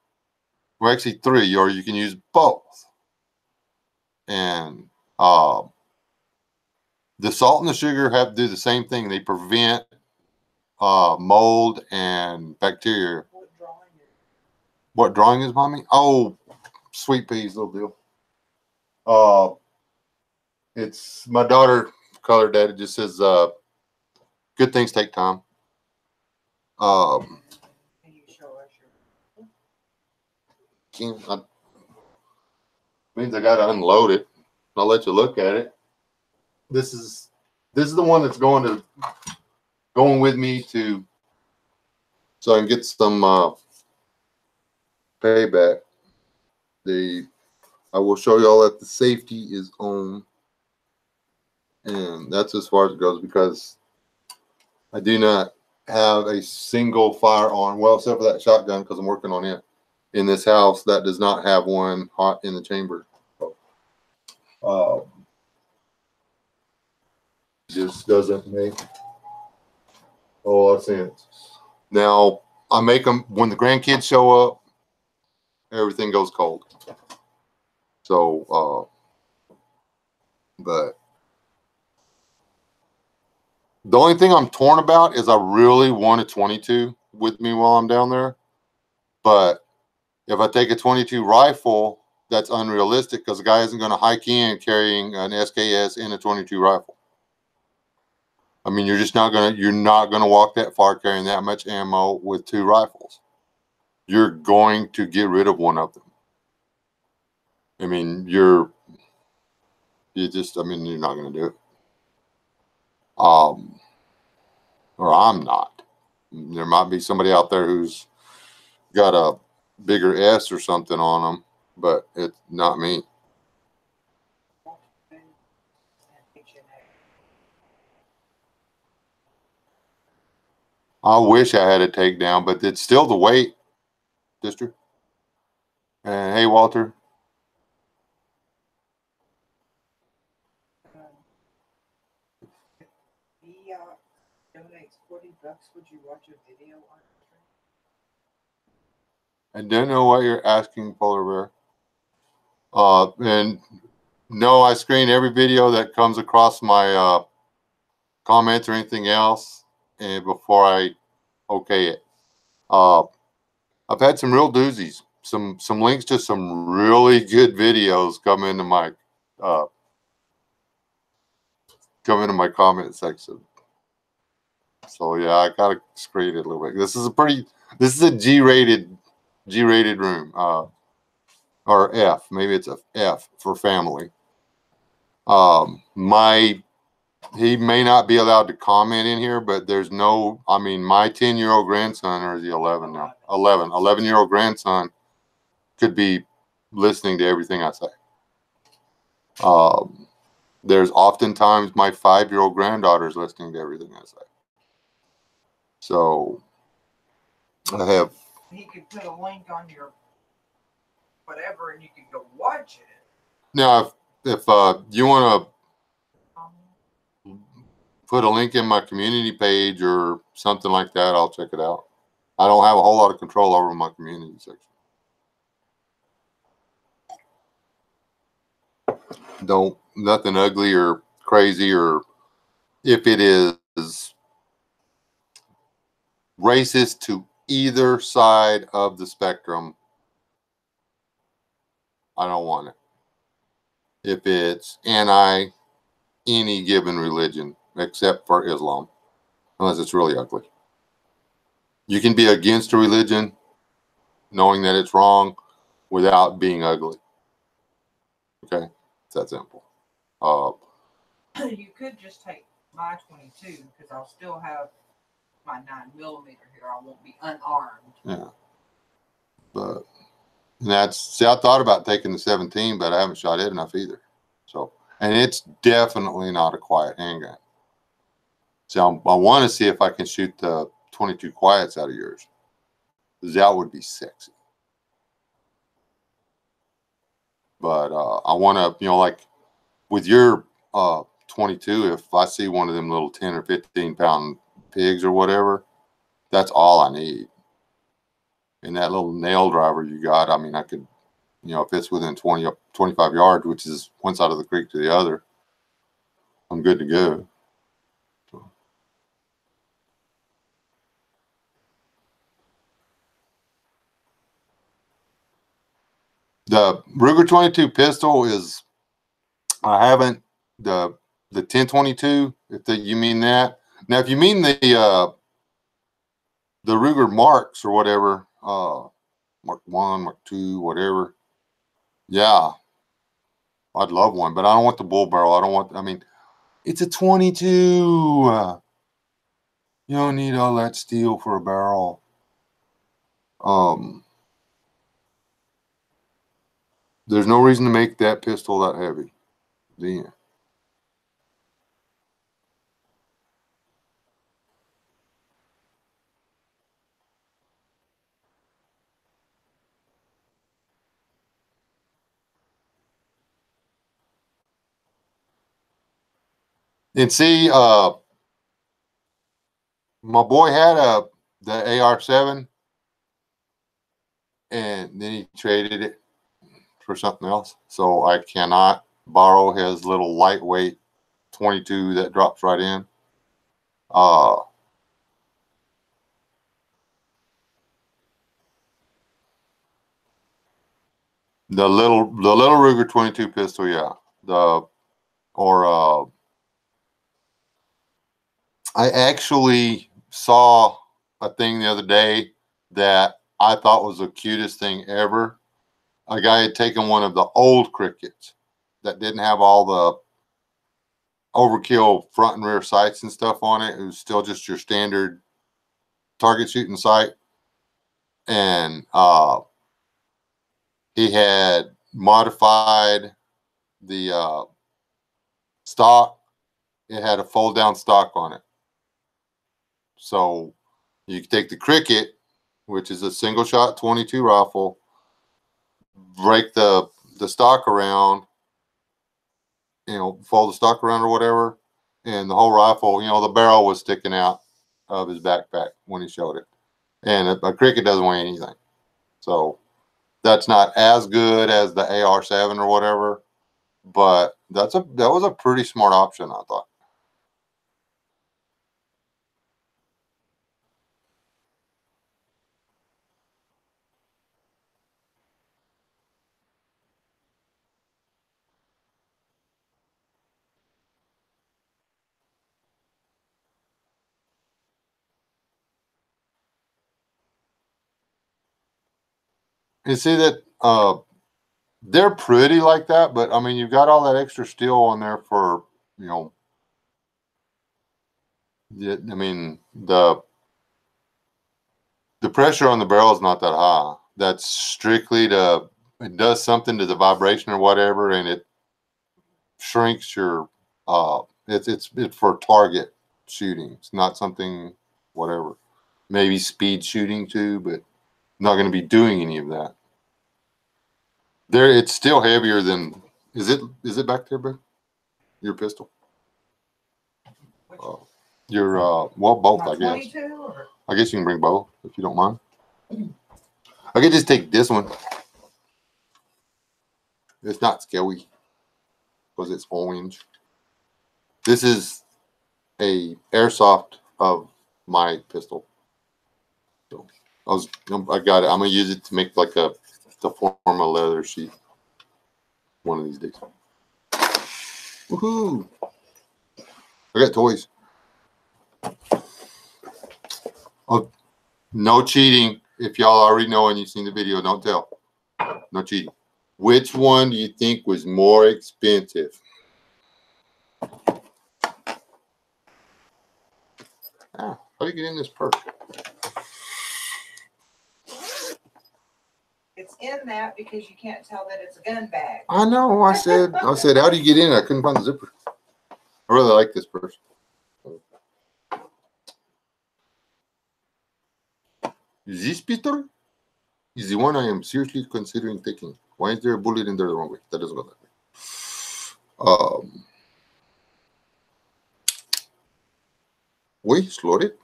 Well, actually three, or you can use both. And the salt and the sugar have to do the same thing. They prevent mold and bacteria. What drawing is, mommy? Oh, sweet peas, little deal. It's my daughter colored that. It just says, good things take time. Means I got to unload it. I'll let you look at it. This is the one that's going with me so I can get some payback. I will show y'all that the safety is on, and that's as far as it goes, because I do not have a single firearm, well, except for that shotgun, because I'm working on it in this house, that does not have one hot in the chamber. Uh, just doesn't make a lot of sense. Now, I make them when the grandkids show up, everything goes cold. So, but the only thing I'm torn about is I really want a 22 with me while I'm down there. But if I take a 22 rifle, that's unrealistic because the guy isn't going to hike in carrying an SKS and a 22 rifle. I mean, you're not gonna walk that far carrying that much ammo with two rifles. You're going to get rid of one of them. I mean, you're not gonna do it. Or I'm not. There might be somebody out there who's got a bigger S or something on them, but it's not me. I wish I had a takedown, but it's still the weight, sister. And hey, Walter. He donates $40. Would you watch a video on it? I don't know what you're asking, Polar Bear. And no, I screen every video that comes across my comments or anything else, and before I okay it. I've had some real doozies, some links to some really good videos come into my comment section. So yeah, I gotta screen it a little bit. This is a G-rated room, or F. Maybe it's a F for family. He may not be allowed to comment in here, but there's no, I mean, my 10-year-old grandson, or is he 11 now? 11-year-old grandson could be listening to everything I say. There's oftentimes my 5-year-old granddaughter is listening to everything I say. So I have. He could put a link on your whatever and you could go watch it. Now, if you want to put a link in my community page or something like that, I'll check it out. I don't have a whole lot of control over my community section. Nothing ugly or crazy, or if it is racist to either side of the spectrum, I don't want it. If it's anti any given religion, except for Islam, unless it's really ugly. You can be against a religion, knowing that it's wrong, without being ugly. Okay, it's that simple. You could just take my 22 because I'll still have my 9mm here. I won't be unarmed. Yeah, but I thought about taking the 17, but I haven't shot it enough either. So, and it's definitely not a quiet handgun. So I want to see if I can shoot the 22 quiets out of yours. That would be sexy. But I want to, like with your 22, if I see one of them little 10 or 15 pound pigs or whatever, that's all I need. And that little nail driver you got, I mean, I could, if it's within 20 or 25 yards, which is one side of the creek to the other, I'm good to go. So. The Ruger 22 pistol is, I haven't, the 1022, you mean that. Now, if you mean the Ruger Marks or whatever, Mark 1, Mark 2, whatever, yeah, I'd love one, but I don't want the bull barrel. It's a 22. You don't need all that steel for a barrel. There's no reason to make that pistol that heavy. The end. And see, my boy had the AR-7, and then he traded it for something else. So I cannot borrow his little lightweight 22 that drops right in. Uh, the little Ruger 22 pistol, yeah. I actually saw a thing the other day that I thought was the cutest thing ever. A guy had taken one of the old crickets that didn't have all the overkill front and rear sights and stuff on it. It was still just your standard target shooting sight. And he had modified the stock. It had a fold down stock on it. So you could take the cricket, which is a single shot 22 rifle, break the stock around, fold the stock around or whatever, and the whole rifle, the barrel was sticking out of his backpack when he showed it. And a cricket doesn't weigh anything. So that's not as good as the AR-7 or whatever, but that was a pretty smart option, I thought. You see that they're pretty like that, but I mean, you've got all that extra steel on there for, I mean, the pressure on the barrel is not that high. That's strictly it does something to the vibration or whatever, and it shrinks your, it's for target shooting. It's not something, whatever, maybe speed shooting too, but not going to be doing any of that. It's still heavier than, is it back there, bro? Your pistol? Your, well, both, I guess. I guess you can bring both if you don't mind. I could just take this one. It's not scary because it's orange. This is a airsoft of my pistol. So I got it. I'm gonna use it to make like to form a leather sheath one of these days. Woohoo! I got toys. Oh, no cheating. If y'all already know and you've seen the video, don't tell. No cheating. Which one do you think was more expensive? How do you get in this purse? It's in that because you can't tell that it's a gun bag. I know. I said, how do you get in? I couldn't find the zipper. I really like this purse. This pistol is the one I am seriously considering taking. Why is there a bullet in there the wrong way? That doesn't go that way. Wait, slowed it.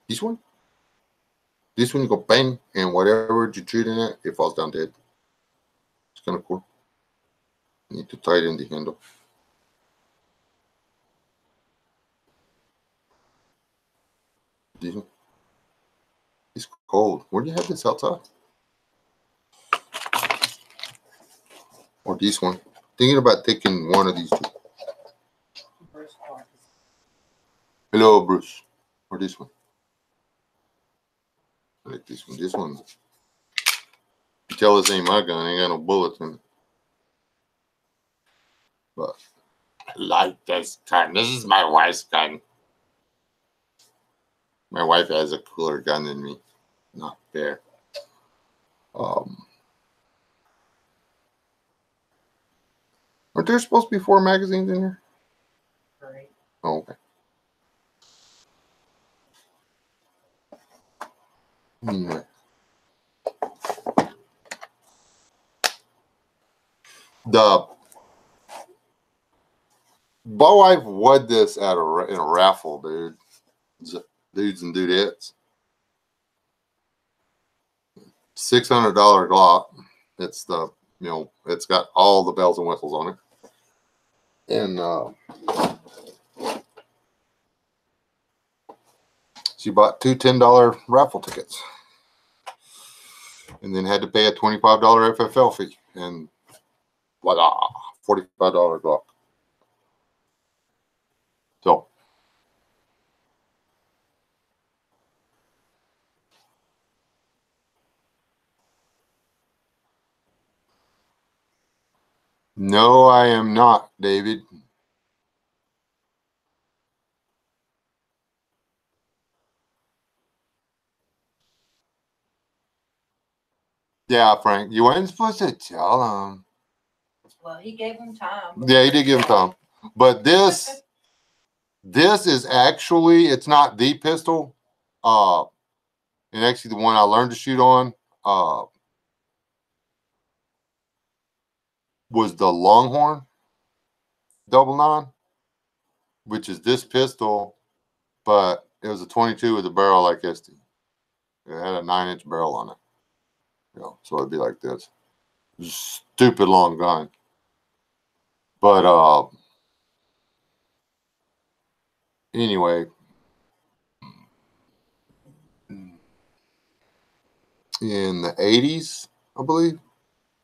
This one? This one you go bang, and whatever you're shooting at, it falls down dead. It's kind of cool. You need to tighten the handle. This one. It's cold. Where do you have this outside? Or this one? Thinking about taking one of these two. Hello, Bruce. Or this one. I like this one. This one. You tell this ain't my gun. Ain't got no bullets in it. But I like this gun. This is my wife's gun. My wife has a cooler gun than me. Not fair. Aren't there supposed to be 4 magazines in here? Right. Oh, okay. Anyway. My wife won this in a raffle, dude. Dudes and dudettes. $600 Glock. It's the, it's got all the bells and whistles on it. And she bought two $10 raffle tickets. And then had to pay a $25 FFL fee. And voila, $45 Glock. So, no, I am not, David. Yeah, Frank, you weren't supposed to tell him. Well, he gave him time. Yeah, he did give him time. But this is actually, it's not the pistol. And actually the one I learned to shoot on was the Longhorn 99, which is this pistol, but it was a 22 with a barrel like this. It had a 9-inch barrel on it. So it'd be like this. Stupid long gun. But anyway, in the 80s, I believe,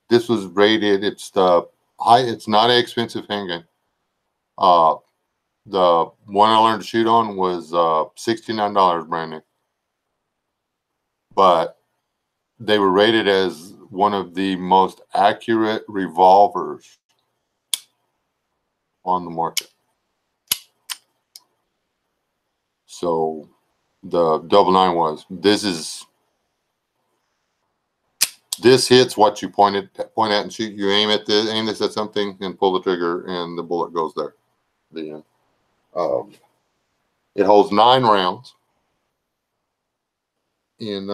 this was rated. It's not an expensive handgun. The one I learned to shoot on was $69 brand new. But they were rated as one of the most accurate revolvers on the market. So the 99 was. This hits what you point at and shoot. You aim this at something and pull the trigger, and the bullet goes there. The end. It holds 9 rounds. In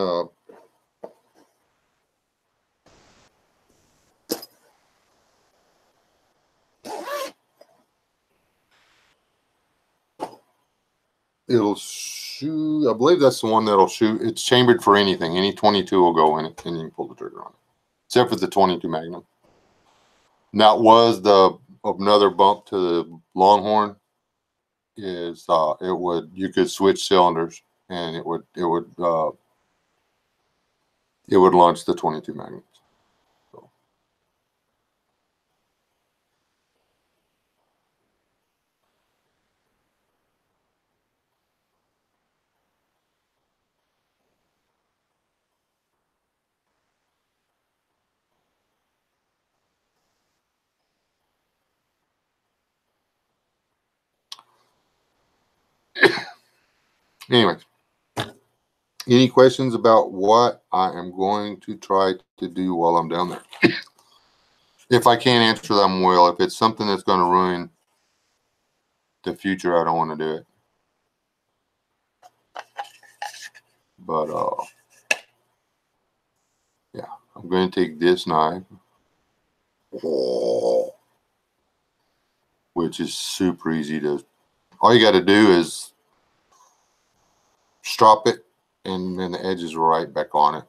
it'll shoot. I believe that's the one that'll shoot. It's chambered for anything. Any 22 will go in it, and you can pull the trigger on it, except for the 22 Magnum. And that was another bump to the Longhorn. Is you could switch cylinders, and it would launch the 22 Magnums. So. Anyways, any questions about what I am going to try to do while I'm down there? If I can't answer them, will. If it's something that's going to ruin the future, I don't want to do it. But yeah, I'm going to take this knife, which is super easy to. All you got to do is strop it, and then the edges are right back on it.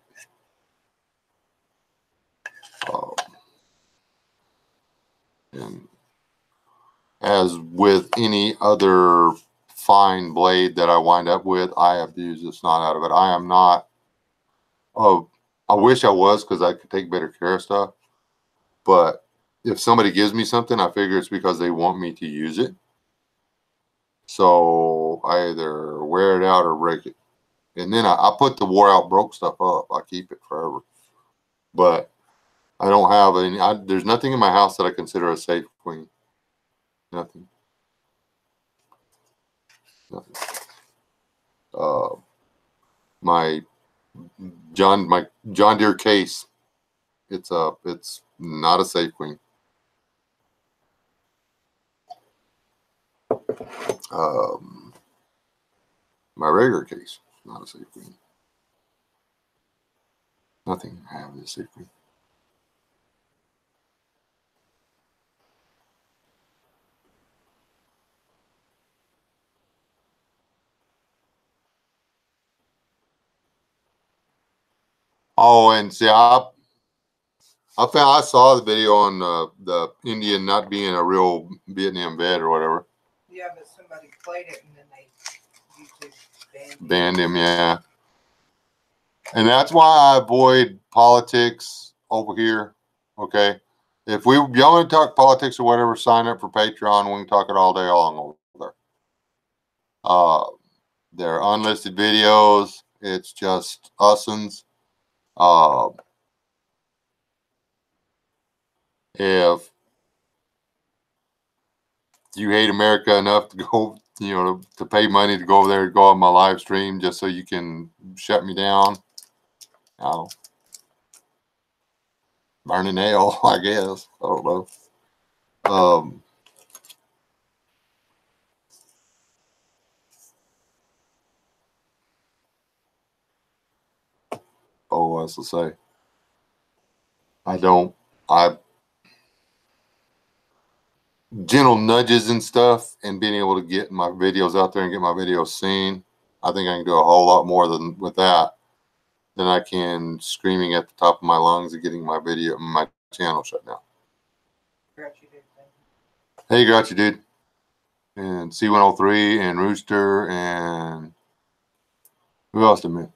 And as with any other fine blade that I wind up with, I have to use the snot out of it. I am not. I wish I was, because I could take better care of stuff. But if somebody gives me something, I figure it's because they want me to use it. So I either wear it out or break it. And then I put the wore out, broke stuff up. I keep it forever. But I don't have any. There's nothing in my house that I consider a safe queen. Nothing. My John Deere case. It's not a safe queen. My regular case, not a safe queen. Nothing I have is a safe queen. Oh, and see, I saw the video on the Indian not being a real Vietnam vet or whatever. Yeah, but somebody played it and then they YouTube Banned him, yeah. And that's why I avoid politics over here. Okay. If y'all want to talk politics or whatever, sign up for Patreon. We can talk it all day long over there. They're unlisted videos. It's just usins. If you hate America enough to go, to pay money to go over there, go on my live stream just so you can shut me down, I'll burn a nail, I guess. I don't know. Oh, what's to say? I gentle nudges and stuff and being able to get my videos out there and get my videos seen. I think I can do a whole lot more than with that than I can screaming at the top of my lungs and getting my channel shut down. Hey, Grouchy Dude. And C103 and Rooster and who else did I mean?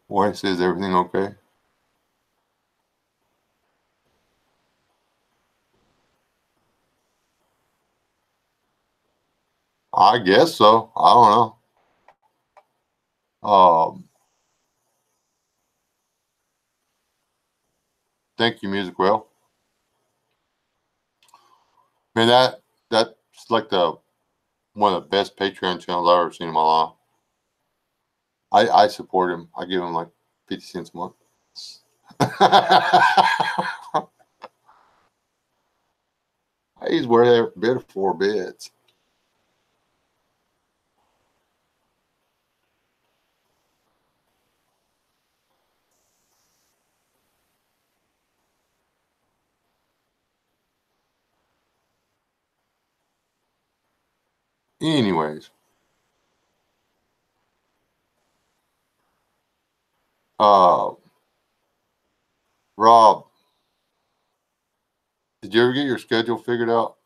Wes, is everything okay? I guess so. I don't know. Thank you, Music Well. Man, that's like one of the best Patreon channels I've ever seen in my life. I support him. I give him like 50 cents a month. He's worth every bit of 4 bits. Anyways, Rob, did you ever get your schedule figured out?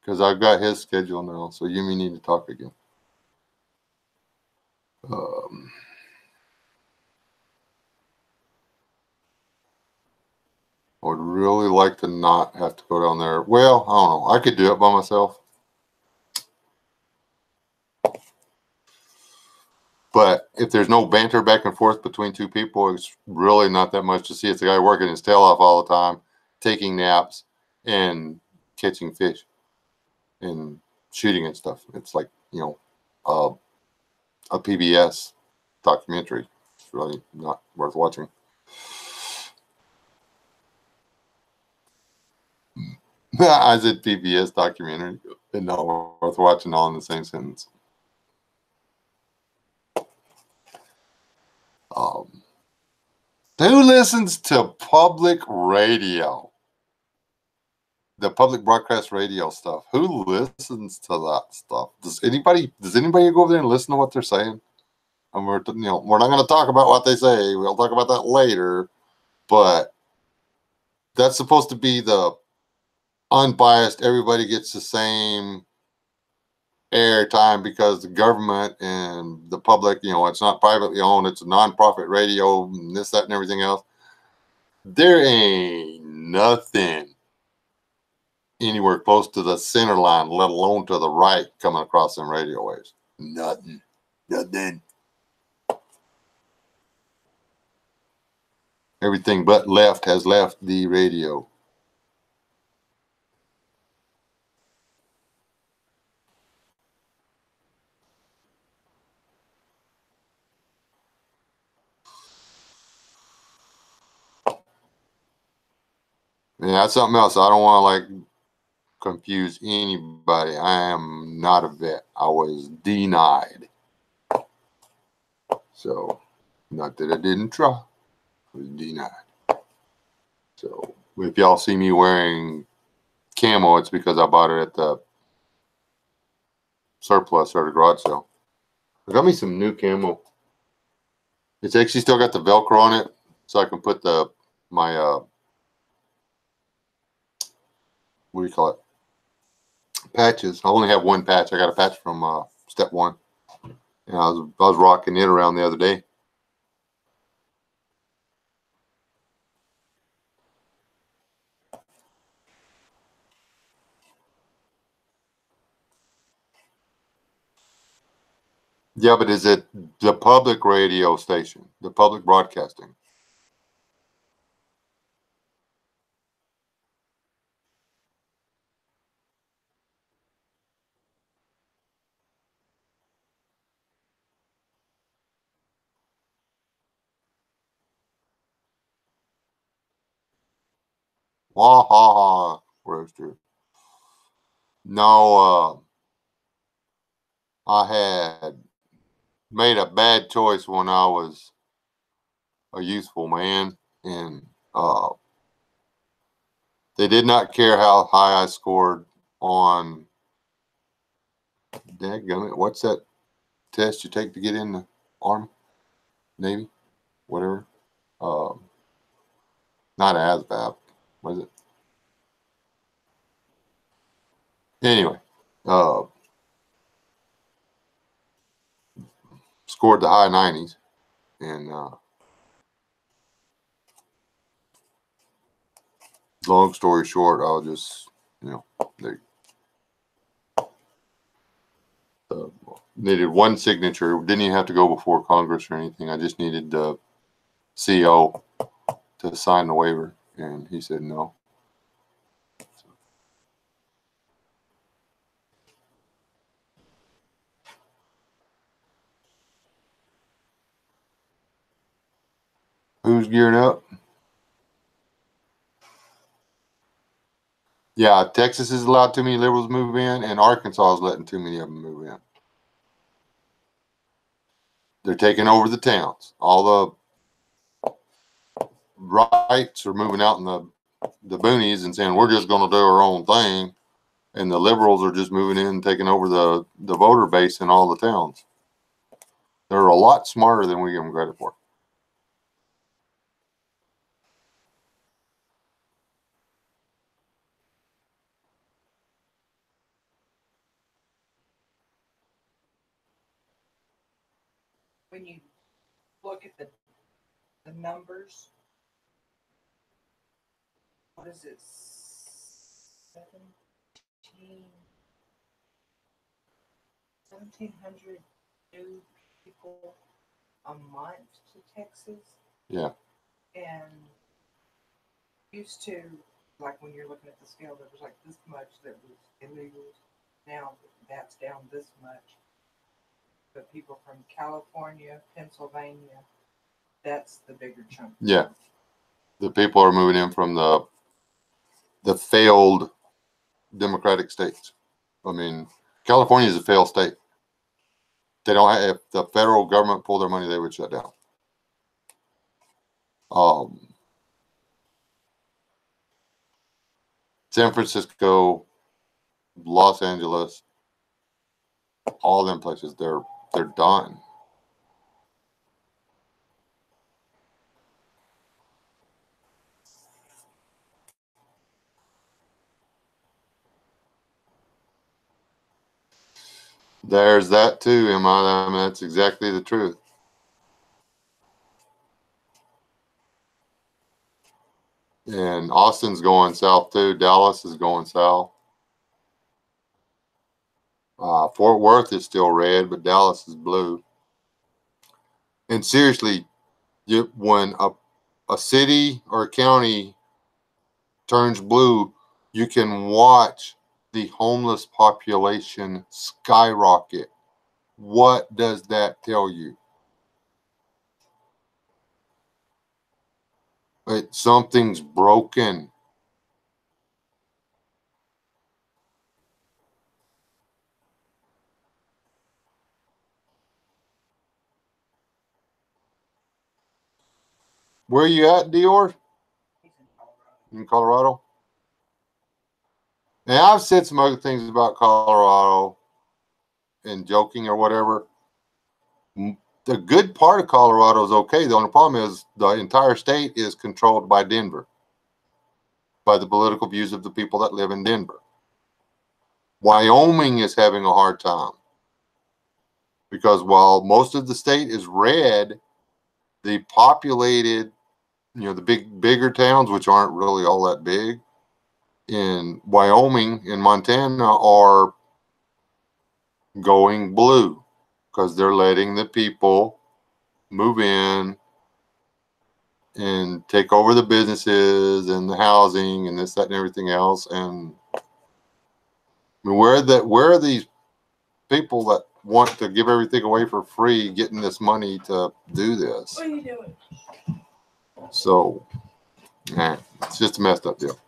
Because I've got his schedule now, so you may need to talk again. I would really like to not have to go down there. Well, I don't know. I could do it by myself. But if there's no banter back and forth between two people, it's really not that much to see. It's a guy working his tail off all the time, taking naps, and catching fish and shooting and stuff. It's like, a PBS documentary. It's really not worth watching. I said PBS documentary and not worth watching all in the same sentence. Who listens to public radio? The public broadcast radio stuff. Who listens to that stuff? Does anybody go over there and listen to what they're saying? And we're not going to talk about what they say. We'll talk about that later. But that's supposed to be the unbiased. Everybody gets the same air time because the government and the public, it's not privately owned. It's a nonprofit radio and this, that, and everything else. There ain't nothing anywhere close to the center line, let alone to the right, coming across them radio waves. Nothing. Everything but left has left the radio. And that's something else. I don't want to confuse anybody. I am not a vet. I was denied. So, not that I didn't try. I was denied. So, if y'all see me wearing camo, it's because I bought it at the surplus or the garage sale. I got me some new camo. It's actually still got the Velcro on it, so I can put my what do you call it? Patches. I only have one patch. I got a patch from step one, and I was rocking it around the other day. Yeah, but is it the public radio station, the public broadcasting? Wah ha ha, roaster. No, I had made a bad choice when I was a youthful man, and they did not care how high I scored on. Dadgummit, what's that test you take to get in the Army, Navy, whatever? Um, Not ASVAB, was it? Anyway, uh, scored the high 90s, and long story short, I'll just, they uh, needed one signature. Didn't even have to go before Congress or anything. I just needed the CO to sign the waiver, and he said no. Who's gearing up? Yeah, Texas is allowed too many liberals move in, and Arkansas is letting too many of them move in. They're taking over the towns. All the rights are moving out in the boonies and saying we're just going to do our own thing, and the liberals are just moving in and taking over the voter base in all the towns. They're a lot smarter than we give them credit for. When you look at the numbers, what is it? 1,700 new people a month to Texas. Yeah. And used to, like when you're looking at the scale, there was like this much that was illegal. Now that's down this much. But people from California, Pennsylvania, that's the bigger chunk. Yeah. The people are moving in from the failed Democratic states. I mean, California is a failed state. They don't have, if the federal government pulled their money, they would shut down. San Francisco, Los Angeles, all them places, they're done. There's that too, Emma. I mean, that's exactly the truth. And Austin's going south too. Dallas is going south. Fort Worth is still red, but Dallas is blue. And seriously, when a city or a county turns blue, you can watch the homeless population skyrocket. What does that tell you? Something's broken. Where are you at, Dior? In Colorado? And I've said some other things about Colorado and joking or whatever. The good part of Colorado is okay. The only problem is the entire state is controlled by Denver, by the political views of the people that live in Denver. Wyoming is having a hard time because while most of the state is red, the populated, the bigger towns, which aren't really all that big, in Wyoming and Montana are going blue because they're letting the people move in and take over the businesses and the housing and this, that, and everything else. And I mean, where are these people that want to give everything away for free getting this money to do this? What are you doing? So, it's just a messed up deal.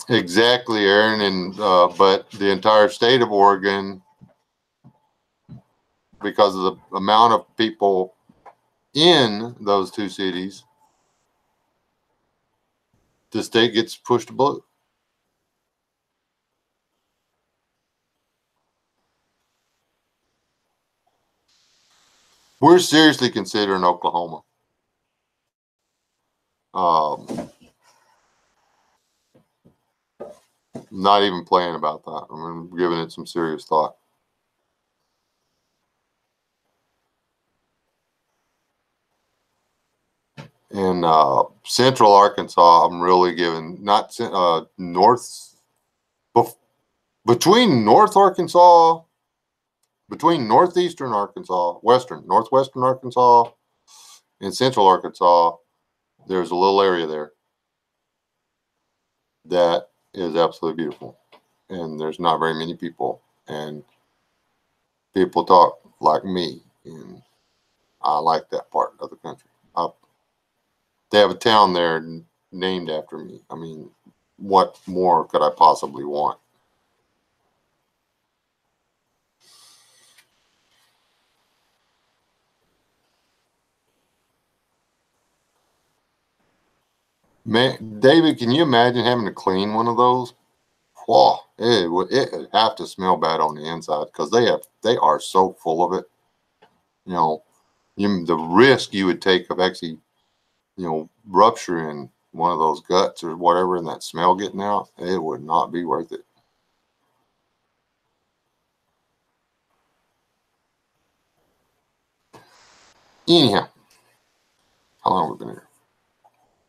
Exactly, Aaron, and but the entire state of Oregon, because of the amount of people in those two cities, the state gets pushed blue. We're seriously considering Oklahoma. Not even playing about that. I'm giving it some serious thought. In central Arkansas, I'm really giving not north between North Arkansas, between northeastern Arkansas, northwestern Arkansas, and central Arkansas. There's a little area there that is absolutely beautiful, and there's not very many people, and people talk like me, and I like that part of the country. They have a town there named after me. I mean, what more could I possibly want? Man, David, can you imagine having to clean one of those? Whoa, it would have to smell bad on the inside because they are so full of it. You know, the risk you would take of actually, rupturing one of those guts or whatever, and that smell getting out, it would not be worth it. Anyhow, how long have we been here?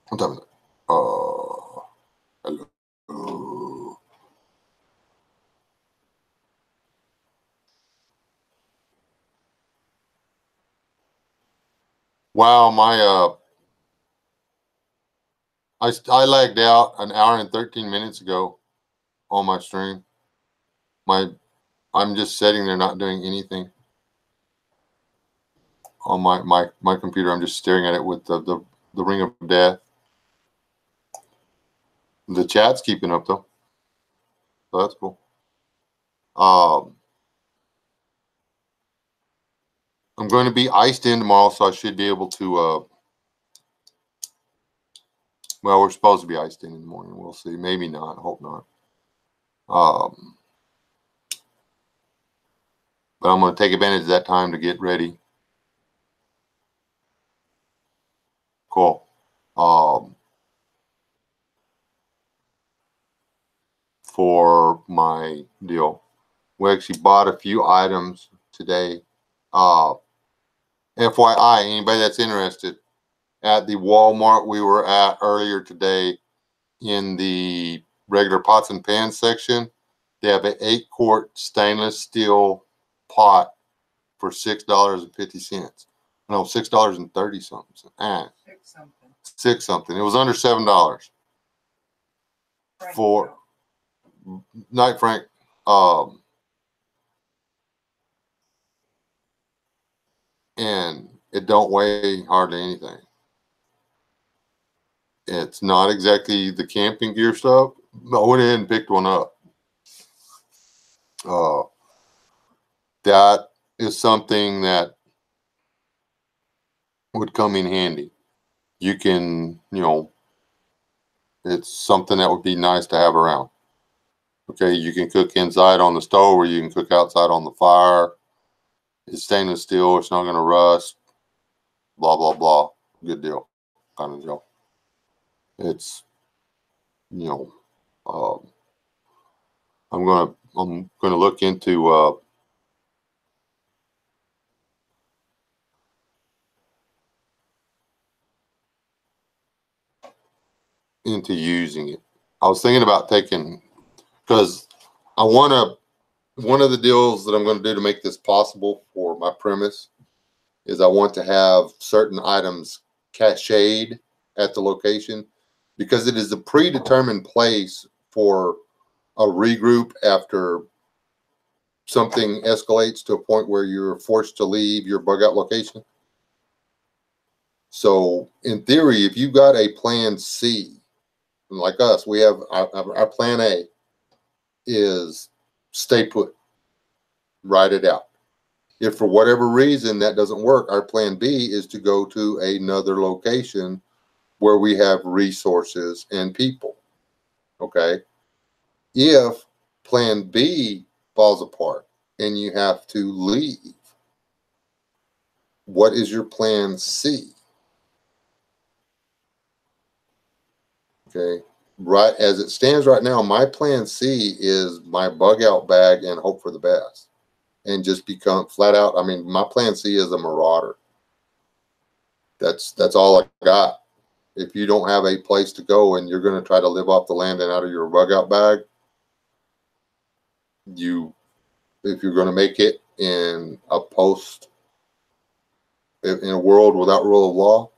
What time is it? Hello. Wow, I lagged out an hour and 13 minutes ago on my stream. I'm just sitting there not doing anything on my computer. I'm just staring at it with the ring of death. The chat's keeping up though, so that's cool. I'm going to be iced in tomorrow, so I should be able to. Well, we're supposed to be iced in the morning. We'll see. Maybe not. Hope not. But I'm going to take advantage of that time to get ready. Cool. For my deal, we actually bought a few items today. FYI, anybody that's interested, at the Walmart we were at earlier today, in the regular pots and pans section, they have an 8-quart stainless steel pot for $6.50. No, $6.30 something. Six something. It was under $7 for Night Frank. And it don't weigh hardly anything. It's not exactly the camping gear stuff. I went ahead and picked one up. That is something that would come in handy. You can, It's something that would be nice to have around. Okay, you can cook inside on the stove or you can cook outside on the fire. It's stainless steel. It's not going to rust. Blah, blah, blah. Good deal. Kind of deal. It's, you know, I'm gonna look into using it. I was thinking about taking, because I want to, one of the deals that I'm going to do to make this possible for my premise is I want to have certain items cached at the location, because it is a predetermined place for a regroup after something escalates to a point where you're forced to leave your bug out location. So in theory, if you got a plan C, like us, we have our plan A is stay put, ride it out. If for whatever reason that doesn't work, our plan B is to go to another location where we have resources and people. Okay. If plan B falls apart and you have to leave, what is your plan C? Okay. Right as it stands right now, my plan C is my bug out bag and hope for the best and just become flat out. I mean, my plan C is a marauder. That's all I got. If you don't have a place to go and you're going to try to live off the land and out of your bug out bag, if you're going to make it in a world without rule of law,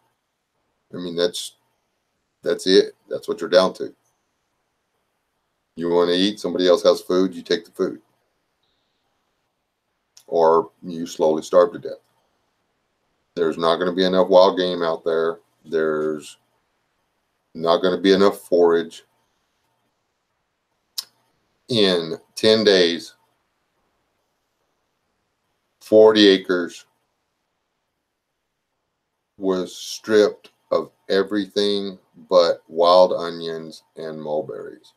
I mean, that's it. That's what you're down to. You want to eat, somebody else has food, you take the food. Or you slowly starve to death. There's not going to be enough wild game out there. There's not going to be enough forage. In 10 days, 40 acres was stripped of everything but wild onions and mulberries.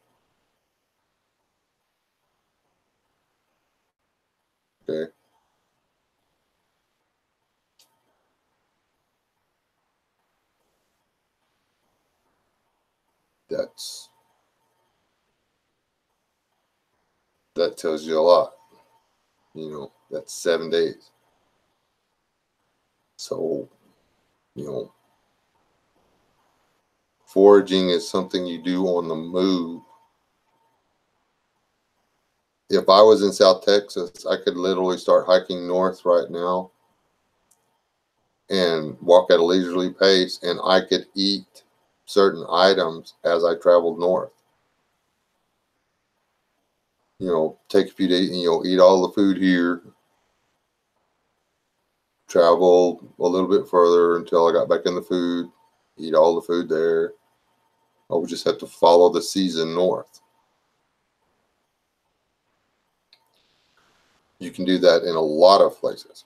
Okay. That tells you a lot. You know, that's 7 days. So, you know, foraging is something you do on the move. If I was in South Texas, I could literally start hiking north right now and walk at a leisurely pace, and I could eat certain items as I traveled north. You know, take a few days and eat all the food here, travel a little bit further until I got back in the food, eat all the food there. I would just have to follow the season north. You can do that in a lot of places.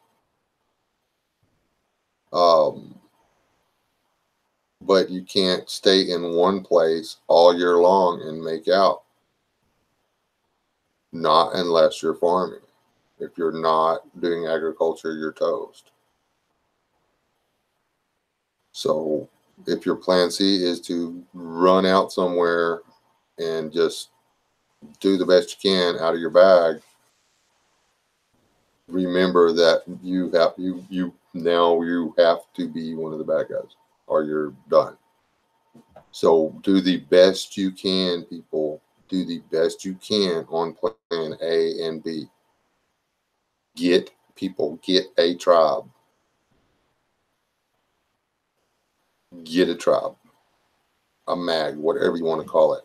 But you can't stay in one place all year long and make out. Not unless you're farming. If you're not doing agriculture, you're toast. So if your plan C is to run out somewhere and just do the best you can out of your bag, remember that you have to be one of the bad guys or you're done. So do the best you can, people. Do the best you can on plan A and B. Get a tribe. Get a tribe, a mag, whatever you want to call it.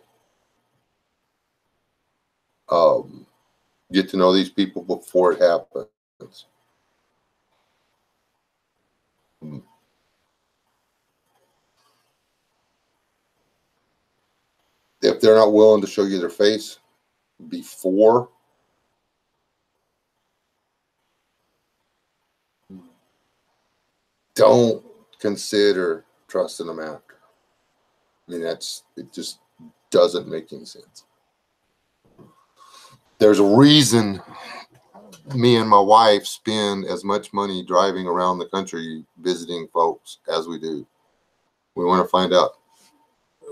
Get to know these people before it happens. If they're not willing to show you their face before, don't consider trusting them after. I mean, doesn't make any sense. There's a reason me and my wife spend as much money driving around the country visiting folks as we do. We want to find out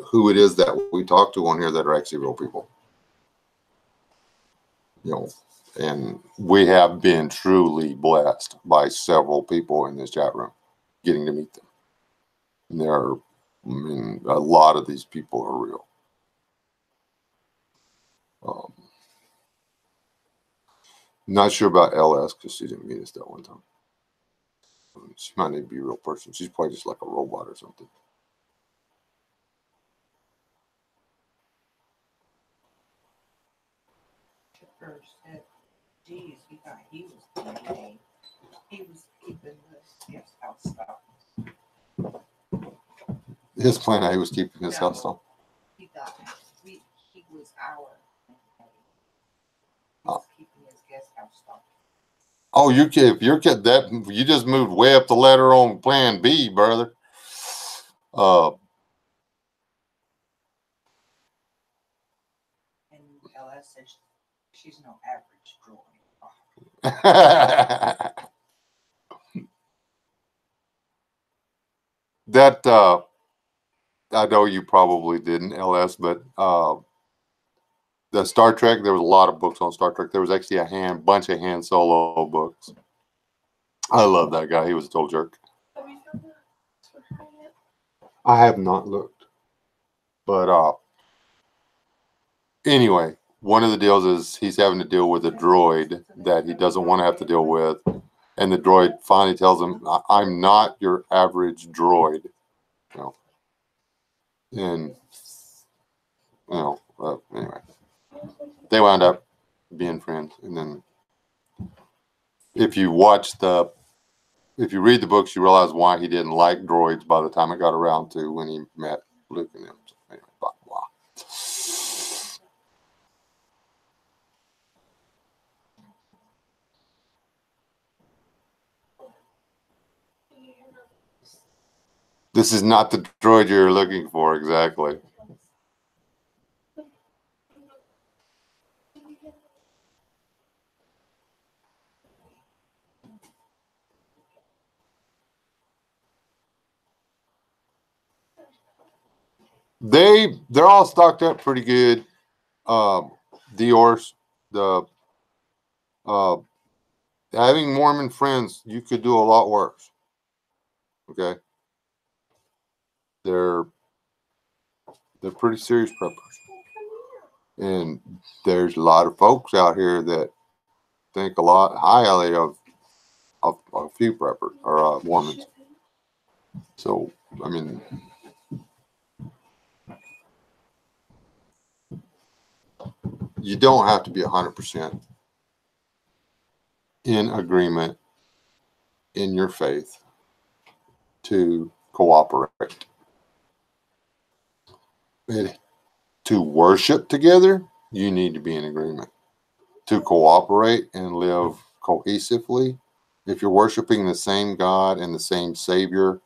who it is that we talk to on here that are actually real people. You know, and we have been truly blessed by several people in this chat room getting to meet them. And there are, I mean, a lot of these people are real. Not sure about LS because she didn't meet us that one time. She might need to be a real person. She's probably just like a robot or something. Chipper said, geez, he thought he was keeping the guest house stuff. His plan A was keeping his house on. He thought he was our he was keeping his guest house stuff. Oh, if you're that you just moved way up the ladder on plan B, brother. And LS says she's no average droid. That I know you probably didn't, LS, but the Star Trek, there was a lot of books on Star Trek. There was actually a bunch of Han Solo books. I love that guy. He was a total jerk. Have you found that? I have not looked. But anyway, one of the deals is he's having to deal with a droid that he doesn't want to have to deal with. And the droid finally tells him, I'm not your average droid. You know. And, anyway. They wound up being friends. And then if you read the books, you realize why he didn't like droids by the time it got around to when he met Luke and them. So anyway, blah, blah. This is not the droid you're looking for, exactly. They're all stocked up pretty good. Dior's, having Mormon friends, you could do a lot worse. Okay, they're pretty serious preppers, and there's a lot of folks out here that think a lot highly of a few preppers or Mormons. So I mean. You don't have to be 100% in agreement in your faith to cooperate. To worship together, you need to be in agreement. To cooperate and live cohesively, if you're worshiping the same God and the same Savior,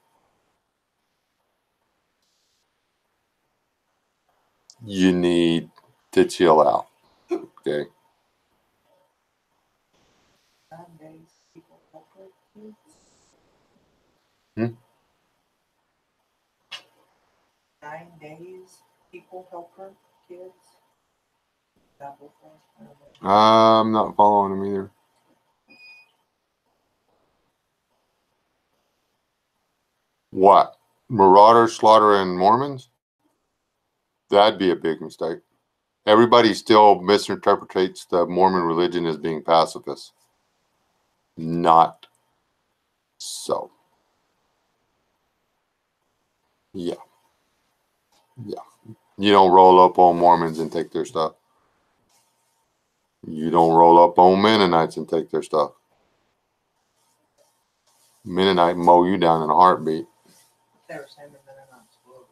you need to chill out. Okay. 9 days people help her kids. 9 days people help her kids. I'm not following them either. What? Marauders, slaughter, and Mormons? That'd be a big mistake. Everybody still misinterprets the Mormon religion as being pacifist. Not so. Yeah. You don't roll up on Mormons and take their stuff. You don't roll up on Mennonites and take their stuff. Mennonite mow you down in a heartbeat. They were saying the Mennonites will,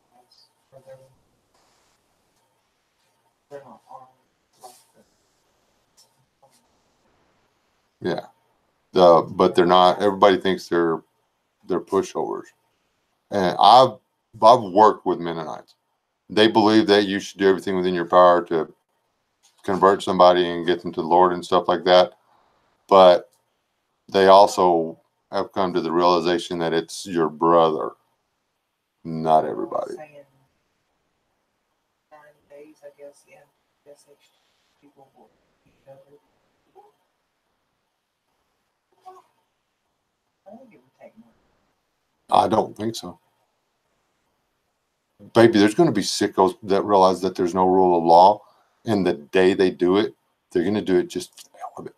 they're not armed like Yeah. But they're not. Everybody thinks they're pushovers. And I've worked with Mennonites. they believe that you should do everything within your power to convert somebody and get them to the Lord and stuff like that. But they also have come to the realization that it's your brother, not everybody. Saying 9 days, I guess, yeah. People will eat other people. I think it would take more. I don't think so. Baby, there's going to be sickos that realize that there's no rule of law, and the day they do it, they're going to do it just for the hell of it.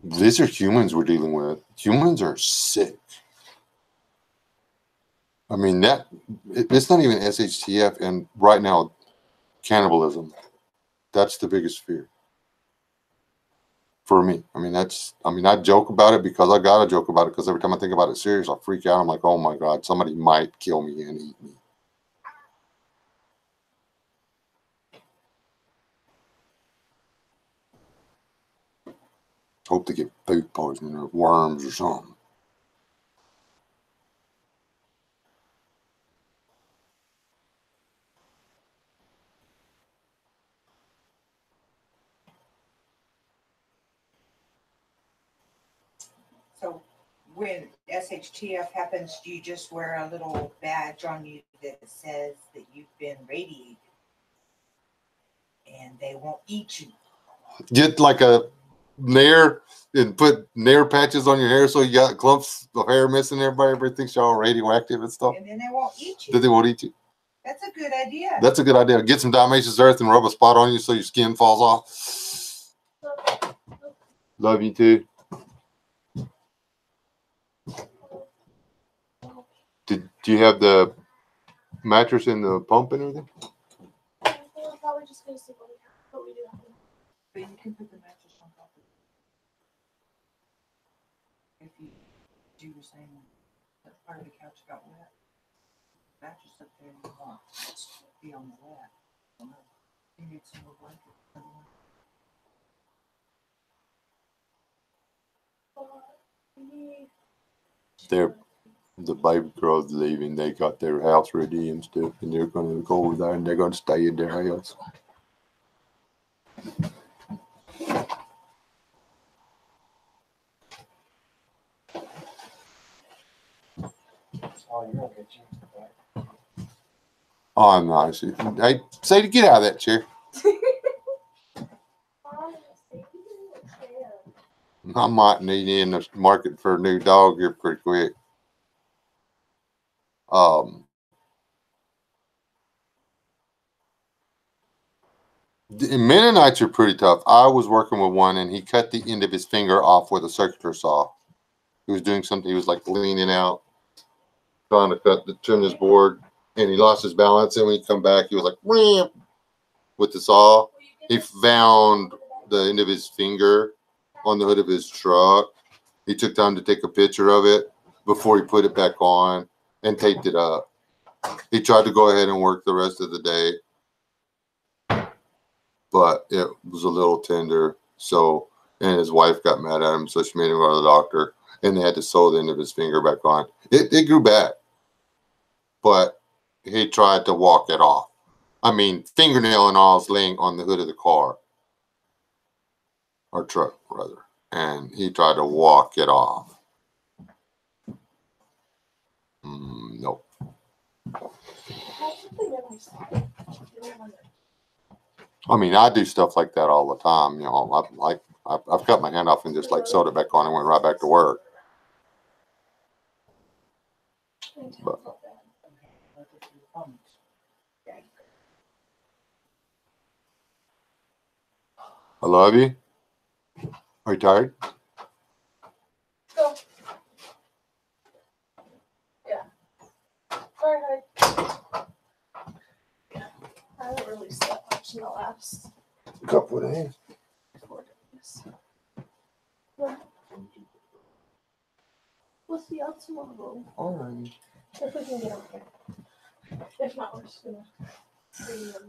These are humans we're dealing with. Humans are sick. I mean, it's not even SHTF, and right now, cannibalism. That's the biggest fear for me. I mean, I joke about it because I got to joke about it because every time I think about it serious, I freak out. I'm like, oh my God, somebody might kill me and eat me. Hope to get food poisoning or worms or something. So when SHTF happens, do you just wear a little badge on you that says that you've been radiated and they won't eat you? Get like a nair and put nair patches on your hair so you got clumps of hair missing. Everybody thinks you're all radioactive and stuff. And then they won't eat you. That they won't eat you. That's a good idea. That's a good idea. Get some diatomaceous earth and rub a spot on you so your skin falls off. Love you too. Do you have the mattress and the pump and everything? We're probably just gonna sleep on the couch, but we do have to. But you can put the mattress on top of it. If you do the same, that part of the couch got wet. Mattress up there, you want to be on the wet. You need some more blanket. The baby girl's leaving. They got their house ready and stuff, and they're going to go over there and they're going to stay in their house. Oh, nice. Hey, say to get out of that chair. I might need you in the market for a new dog here pretty quick. The Mennonites are pretty tough. I was working with one, and he cut the end of his finger off with a circular saw. He was doing something. He was like leaning out, trying to trim his board, and he lost his balance. And when he come back, he was like, "Wham!" with the saw. He found the end of his finger on the hood of his truck. He took time to take a picture of it before he put it back on and taped it up. He tried to go ahead and work the rest of the day, but it was a little tender. So, and his wife got mad at him, so she made him go to the doctor, and they had to sew the end of his finger back on. It grew back, but he tried to walk it off. I mean, fingernail and all is laying on the hood of the car, or truck, rather. And he tried to walk it off. Nope. I mean, I do stuff like that all the time. You know, I've cut my hand off and just like sewed it back on and went right back to work. But I love you. Are you tired? Go. Yeah. All right. Yeah. I haven't really slept much in the last Couple of days. 4 days. Yeah. We'll see y'all tomorrow. All right. If we can get up there. If not, we're just gonna.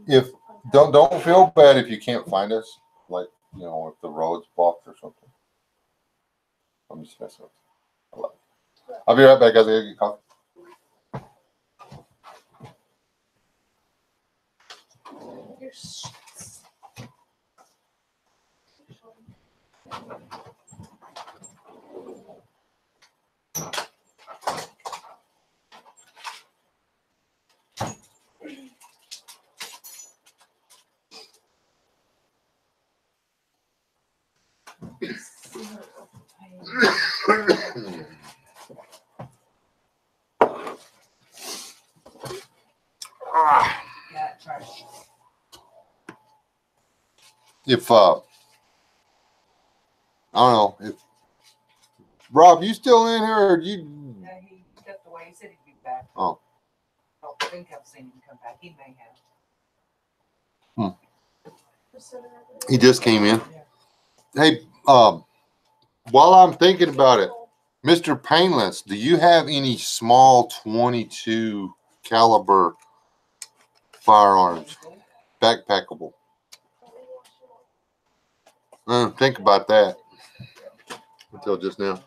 If don't feel bad if you can't find us. Like, you know, if the road's blocked or something. I'm just messing with you. I love you. I'll be right back, guys. I gotta get coffee. your shits. Yeah, trash. If I don't know if Rob, you still in here or you? Yeah, he stepped away. He said he'd be back. Oh. I don't think I've seen him come back. He may have. He just came in. Yeah. Hey, while I'm thinking about it, Mr. Painless, do you have any small 22 caliber firearms, backpackable? Think about that until just now.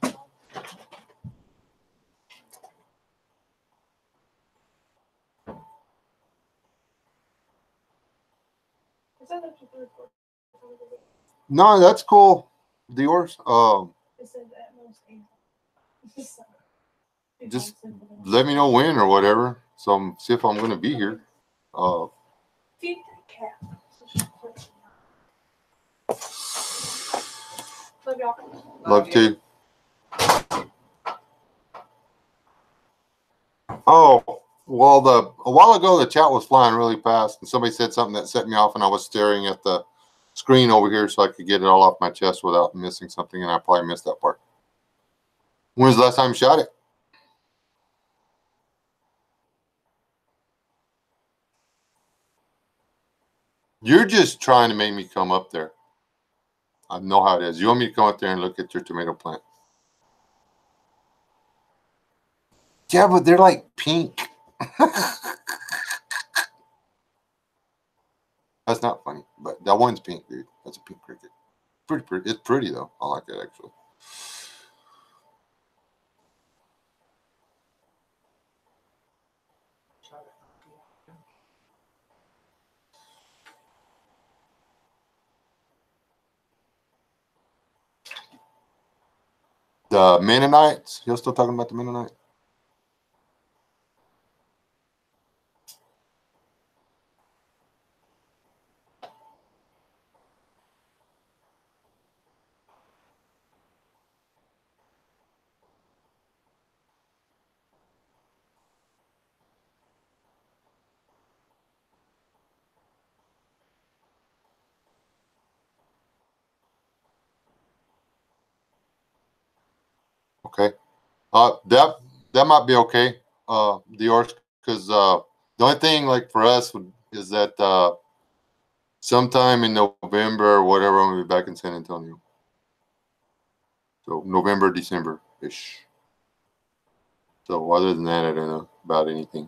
No, that's cool. Yours. Just let me know when or whatever. So see if I'm going to be here. Feed the cat. Love y'all. Love to. Oh, well, a while ago the chat was flying really fast, and somebody said something that set me off, and I was staring at the screen over here so I could get it all off my chest without missing something, and I probably missed that part. When was the last time you shot it? You're just trying to make me come up there. I know how it is. You want me to come up there and look at your tomato plant? Yeah, but they're like pink. That's not funny, but that one's pink, dude. That's a pink cricket. Pretty pretty. It's pretty though. I like it actually. The Mennonites. You're still talking about the Mennonites? Okay. That might be okay. Yours, because the only thing like for us is that sometime in November or whatever, I'm gonna be back in San Antonio. So November, December ish. So other than that, I don't know about anything.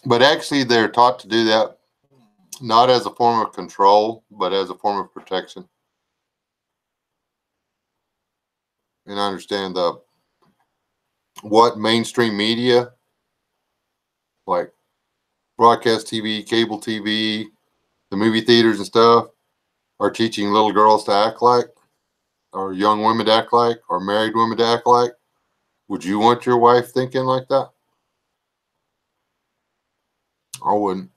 But actually, they're taught to do that not as a form of control, but as a form of protection. And I understand what mainstream media, like broadcast TV, cable TV, the movie theaters and stuff, are teaching little girls to act like, or young women to act like, or married women to act like. Would you want your wife thinking like that? I wouldn't.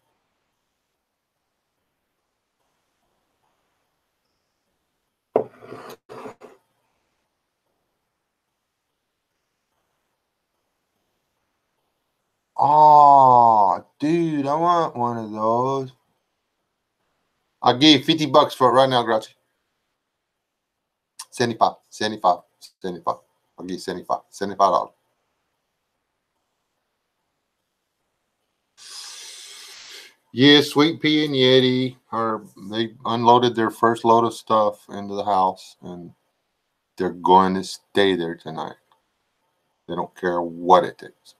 Oh, dude, I want one of those. I'll give you $50 for it right now, Grouchy. 75, 75, 75. I'll give you 75, $75. Yeah, Sweet Pea and Yeti they unloaded their first load of stuff into the house, and they're going to stay there tonight. They don't care what it takes.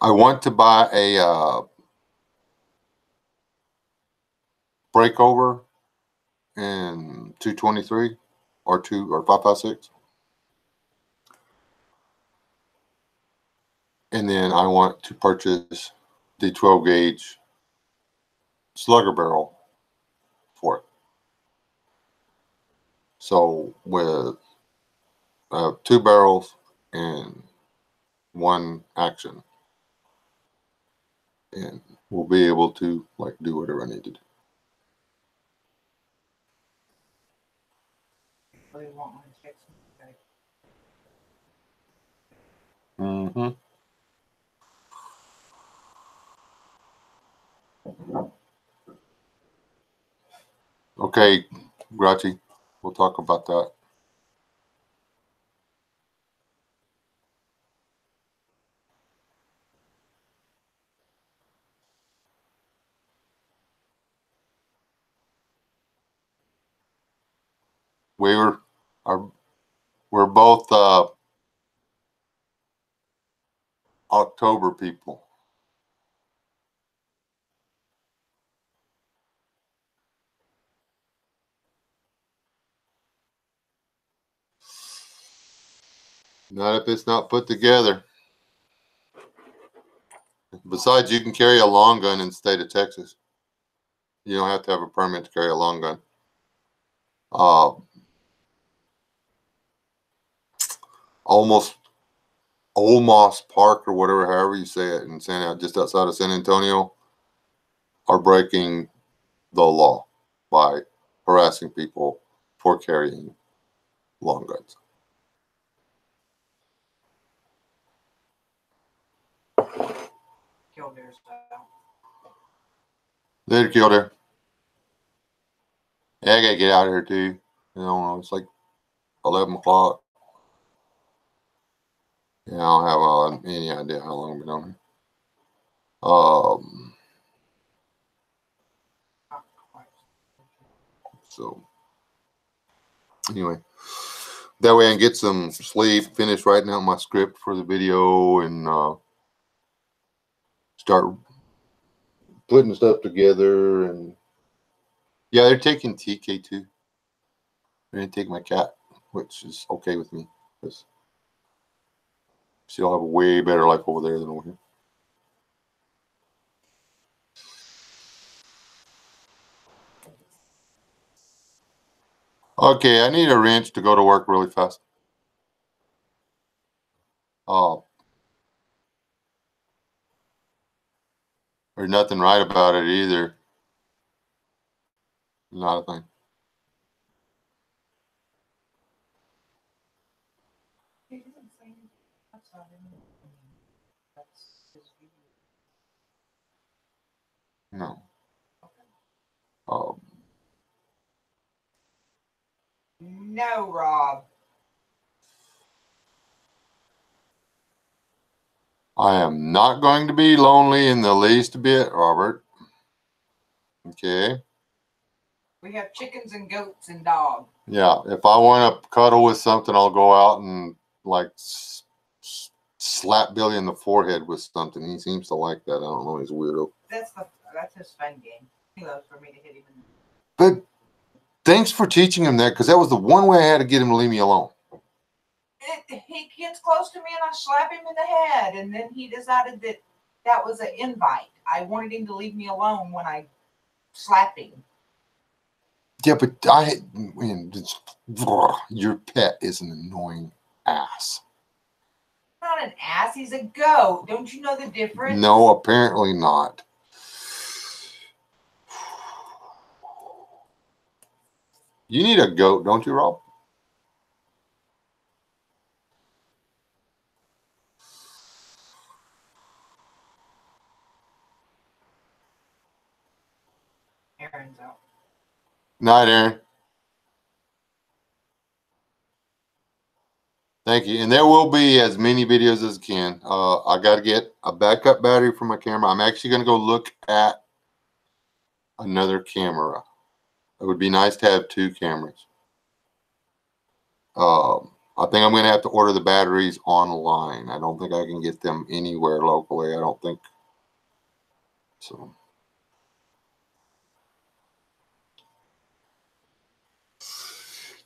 I want to buy a breakover in 223 or 556. And then I want to purchase the 12 gauge slugger barrel for it. So with 2 barrels and 1 action, and we'll be able to like do whatever I need to do. Really want one to fix me. Mm-hmm. Okay, Grachi, we'll talk about that. We were, our, we're both October people. Not if it's not put together. Besides, you can carry a long gun in the state of Texas. You don't have to have a permit to carry a long gun. Almost Olmos Park or whatever, however you say it, in just outside of San Antonio, are breaking the law by harassing people for carrying long guns. Killdeer style. Later, Killdeer. Yeah, I gotta get out of here too. You know, it's like 11 o'clock. Yeah, I don't have any idea how long I've been on here. So anyway, that way I can get some sleep, finish writing out my script for the video, and start putting stuff together. And yeah, they're taking TK too. They're gonna take my cat, which is okay with me because she'll have a way better life over there than over here. Okay, I need a wrench to go to work really fast. There's nothing right about it either. Not a thing. He didn't say anything. That's not him. That's his view. No. No, Rob. I am not going to be lonely in the least bit, Robert. Okay. We have chickens and goats and dogs. Yeah, if I want to cuddle with something, I'll go out and like slap Billy in the forehead with something. He seems to like that. I don't know. He's a weirdo. That's his fun game. He loves for me to hit him. But thanks for teaching him that, because that was the one way I had to get him to leave me alone. He gets close to me and I slap him in the head, and then he decided that was an invite. I wanted him to leave me alone when I slapped him. Yeah, but your pet is an annoying ass. Not an ass, he's a goat. Don't you know the difference? No, apparently not. You need a goat, don't you, Rob? Aaron's out. Night, Aaron. Thank you. And there will be as many videos as I can. I got to get a backup battery for my camera. I'm actually going to go look at another camera. It would be nice to have 2 cameras. I think I'm going to have to order the batteries online. I don't think I can get them anywhere locally. I don't think so.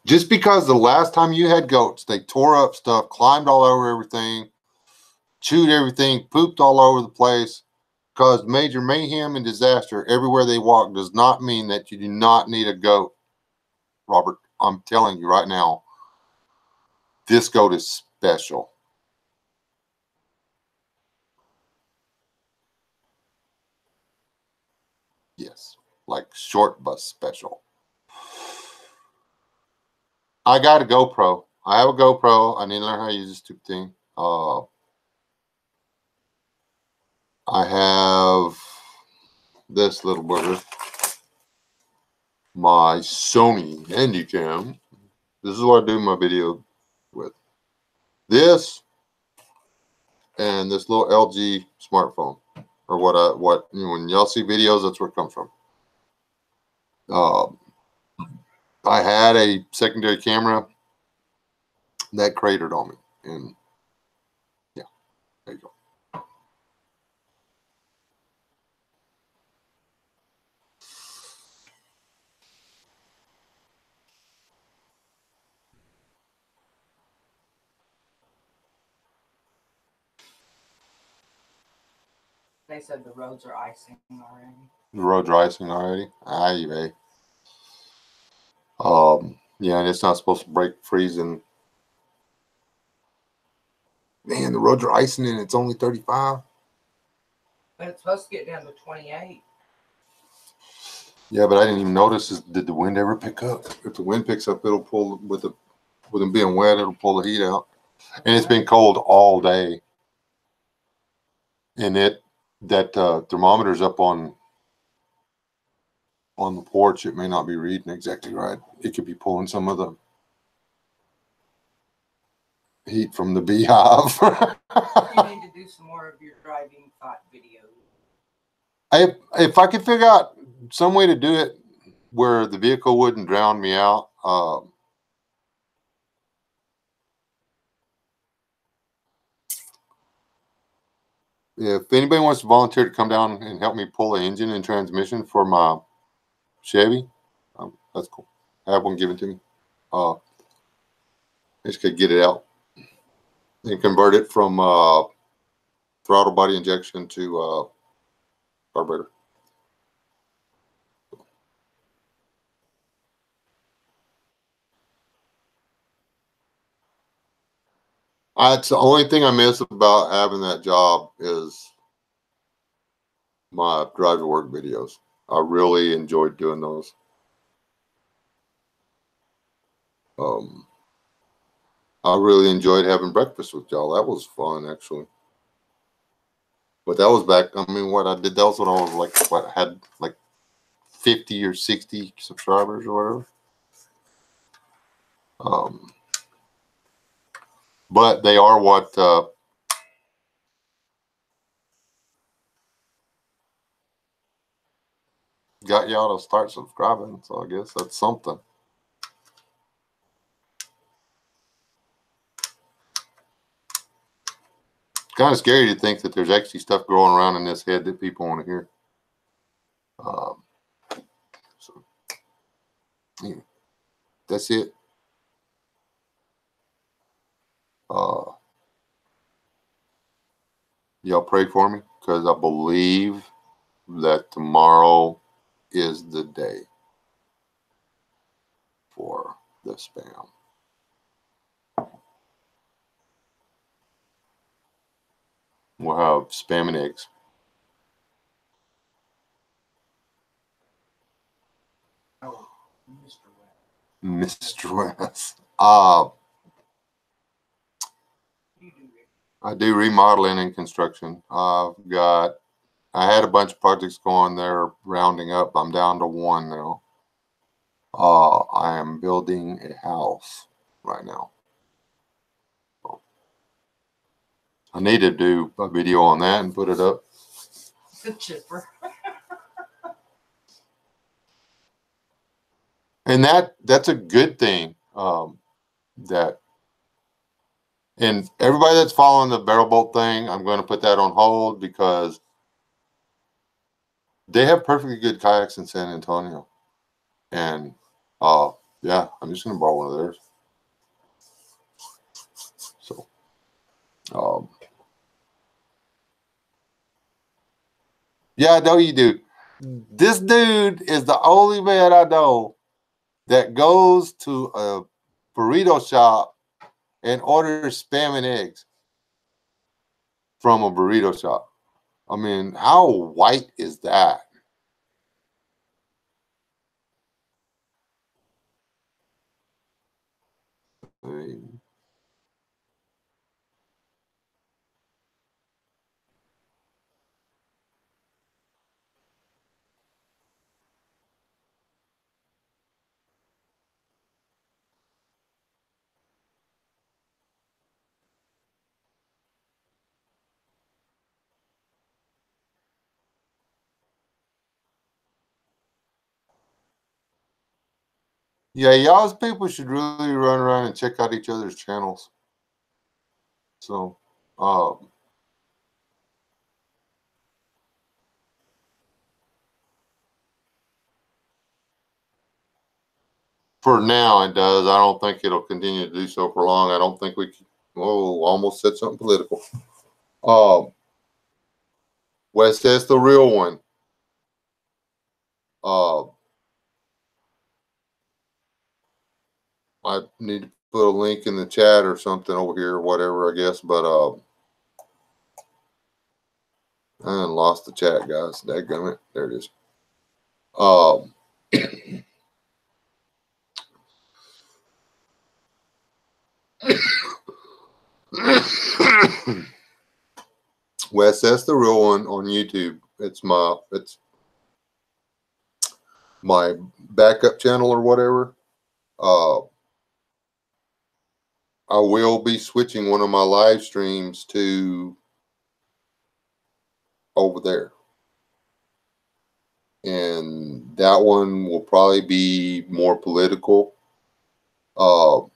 Just because the last time you had goats, they tore up stuff, climbed all over everything, chewed everything, pooped all over the place, caused major mayhem and disaster everywhere they walk, does not mean that you do not need a goat. Robert, I'm telling you right now, this goat is special. Yes, like short bus special. I got a GoPro. I have a GoPro. I need to learn how to use this stupid thing. I have this little booger. My Sony Handycam. This is what I do my video with. This and this little LG smartphone, or what you know, when y'all see videos, that's where it comes from. I had a secondary camera that cratered on me, and yeah, there you go. They said the roads are icing already. The road's icing already. Aye, vey. Yeah, and it's not supposed to break, freezing. Man, the roads are icing and it's only 35. But it's supposed to get down to 28. Yeah, but I didn't even notice. Did the wind ever pick up? If the wind picks up, it'll pull with them being wet. It'll pull the heat out. And it's been cold all day. And that thermometer's up on the porch. It may not be reading exactly right. It could be pulling some of the heat from the beehive. You need to do some more of your driving thought videos. If I could figure out some way to do it where the vehicle wouldn't drown me out, if anybody wants to volunteer to come down and help me pull the engine and transmission for my Chevy, that's cool. Have one given to me. I just could get it out and convert it from throttle body injection to carburetor. That's the only thing I miss about having that job is my drive to work videos. I really enjoyed doing those. I really enjoyed having breakfast with y'all. That was fun, actually. But that was back. I mean, what I did, that was when I was like, what, had like 50 or 60 subscribers or whatever. But they are what got y'all to start subscribing. So I guess that's something. Kind of scary to think that there's actually stuff growing around in this head that people want to hear. So anyway, that's it. Y'all pray for me because I believe that tomorrow is the day for the spam. We'll have spam and eggs. Oh, Mr. West. Mr. West. You do it. I do remodeling and construction. I had a bunch of projects going there, rounding up. I'm down to one now. I am building a house right now. I need to do a video on that and put it up. The chipper. And that's a good thing. That and everybody that's following the barrel boat thing, I'm going to put that on hold because they have perfectly good kayaks in San Antonio. And yeah, I'm just going to borrow one of theirs. So yeah, I know you do. This dude is the only man I know that goes to a burrito shop and orders spam and eggs from a burrito shop. I mean, how white is that? I mean, yeah, y'all's people should really run around and check out each other's channels. So, for now, it does. I don't think it'll continue to do so for long. I don't think we can. Oh, almost said something political. Wes S, the real one. Uh, I need to put a link in the chat or something over here, or whatever, I guess. But I done lost the chat, guys. Dadgummit. There it is. Wes S, the real one on YouTube. It's my backup channel or whatever. I will be switching one of my live streams to over there. And that one will probably be more political. Now,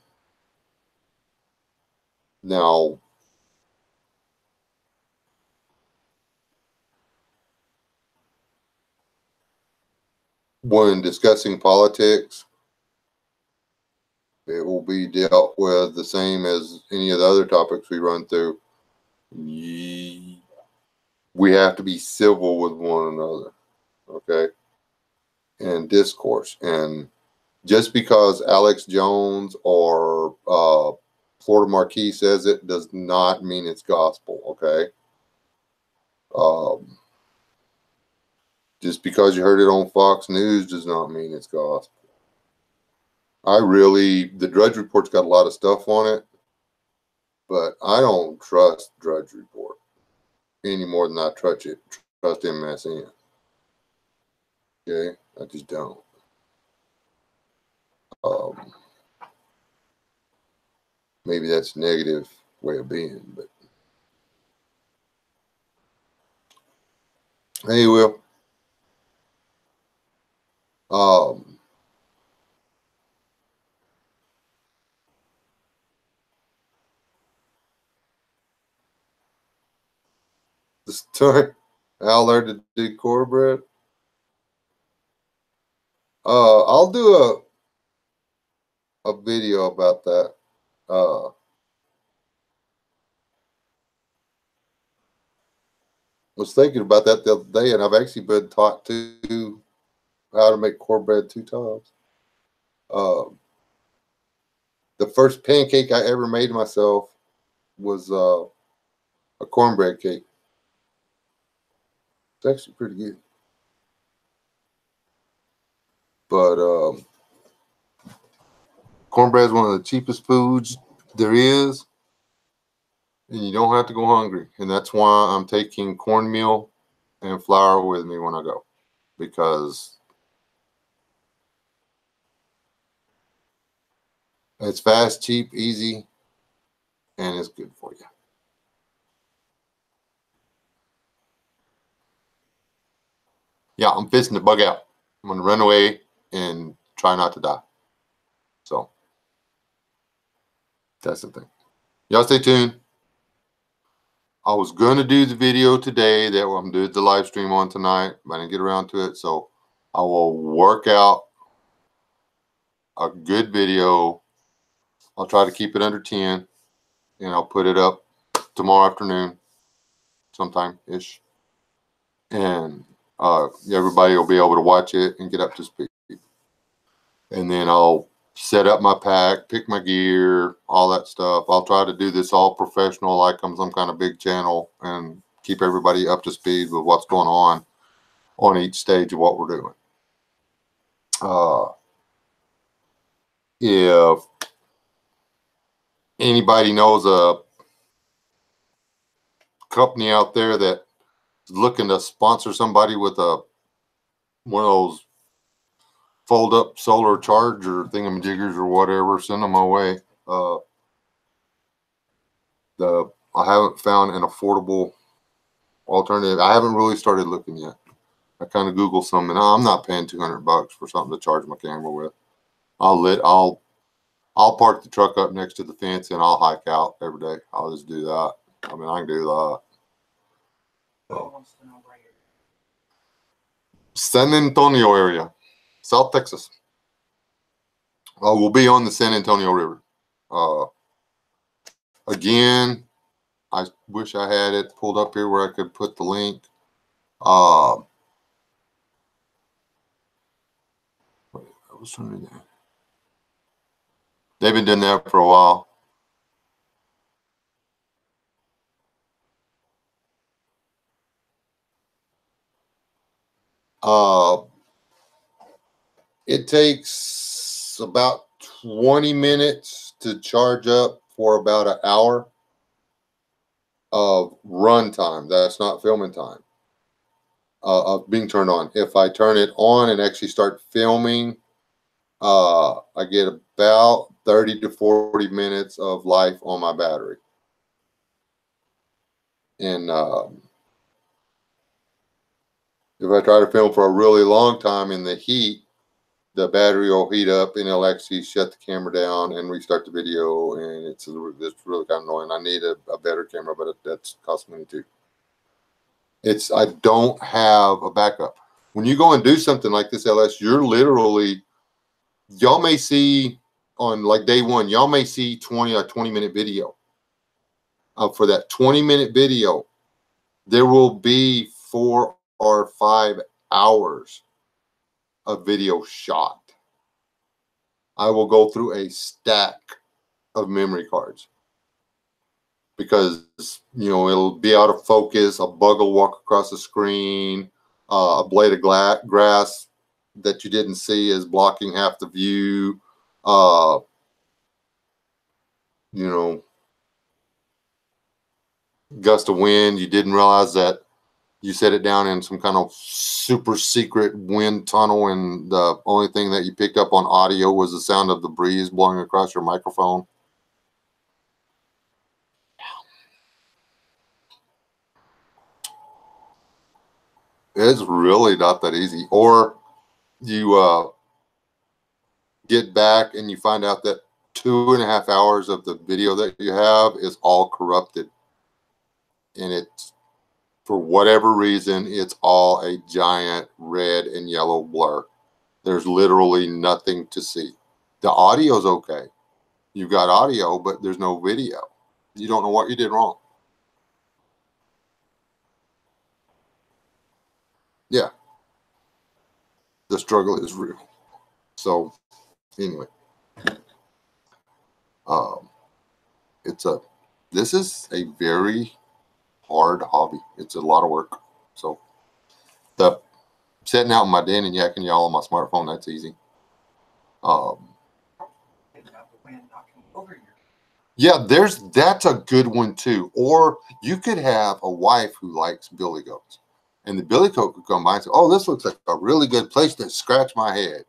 when discussing politics, it will be dealt with the same as any of the other topics we run through. We have to be civil with one another, okay? And discourse. And just because Alex Jones or Florida Marquis says it does not mean it's gospel, okay? Just because you heard it on Fox News does not mean it's gospel. The Drudge Report's got a lot of stuff on it, but I don't trust Drudge Report any more than I trust MSN. Okay? I just don't. Maybe that's a negative way of being, but hey, Will. The story Al learned to do cornbread. I'll do a video about that. Was thinking about that the other day, and I've actually been taught to how to make cornbread 2 times. The first pancake I ever made myself was a cornbread cake. It's actually pretty good. But cornbread is one of the cheapest foods there is, and you don't have to go hungry. And that's why I'm taking cornmeal and flour with me when I go, because it's fast, cheap, easy, and it's good for you. yeah, I'm fixing to bug out. I'm going to run away and try not to die. So that's the thing. Y'all stay tuned. I was going to do the video today that I'm doing the live stream on tonight, but I didn't get around to it. So I will work out a good video. I'll try to keep it under 10, and I'll put it up tomorrow afternoon sometime-ish. And everybody will be able to watch it and get up to speed. And then I'll set up my pack, pick my gear, all that stuff. I'll try to do this all professional, like I'm some kind of big channel, and keep everybody up to speed with what's going on each stage of what we're doing. If anybody knows a company out there that's looking to sponsor somebody with one of those fold up solar charger thingamajiggers or whatever, send them my way. I haven't found an affordable alternative. I haven't really started looking yet. I kind of Googled some, and I'm not paying $200 for something to charge my camera with. I'll park the truck up next to the fence and I'll hike out every day. I'll just do that. I mean, I can do that. San Antonio area, South Texas. We'll be on the San Antonio River. Again, I wish I had it pulled up here where I could put the link. I was trying to do that. They've been doing that for a while. It takes about 20 minutes to charge up for about an hour of run time. That's not filming time. Of being turned on. If I turn it on and actually start filming, I get about 30 to 40 minutes of life on my battery. And if I try to film for a really long time in the heat, the battery will heat up and it'll actually shut the camera down and restart the video. And it's really kind of annoying. I need a better camera, but that's cost money too. I don't have a backup. When you go and do something like this, LS, you're literally, y'all may see on like day one, y'all may see a 20-minute video. For that 20-minute video, there will be 4 or 5 hours of video shot. I will go through a stack of memory cards because, it'll be out of focus. A bug will walk across the screen. A blade of grass that you didn't see is blocking half the view. Gust of wind. You didn't realize that you set it down in some kind of super secret wind tunnel, and the only thing that you picked up on audio was the sound of the breeze blowing across your microphone. It's really not that easy. Or you get back and you find out that 2.5 hours of the video that you have is all corrupted. And it's, for whatever reason, it's all a giant red and yellow blur. There's literally nothing to see. The audio's okay. You've got audio, but there's no video. You don't know what you did wrong. Yeah. The struggle is real. So, anyway. This is a very hard hobby. It's a lot of work. So, the setting out in my den and yakking y'all on my smartphone, that's easy. Yeah, that's a good one too. Or you could have a wife who likes billy goats, and the billy goat could come by and say, "Oh, this looks like a really good place to scratch my head."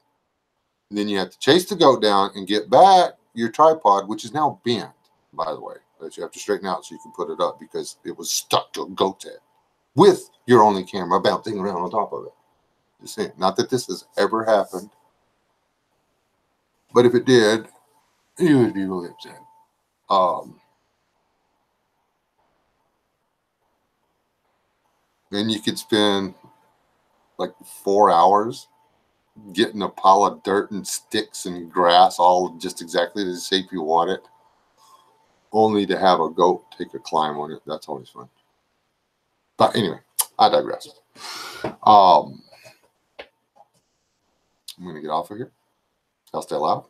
And then you have to chase the goat down and get back your tripod, which is now bent, by the way, that you have to straighten out so you can put it up because it was stuck to a goat's head with your only camera bouncing around on top of it. Just saying. Not that this has ever happened, but if it did, you would be really upset. Then you could spend like 4 hours getting a pile of dirt and sticks and grass all just exactly the shape you want it, only to have a goat take a climb on it. That's always fun. But anyway, I digress. I'm going to get off of here. I'll stay alive.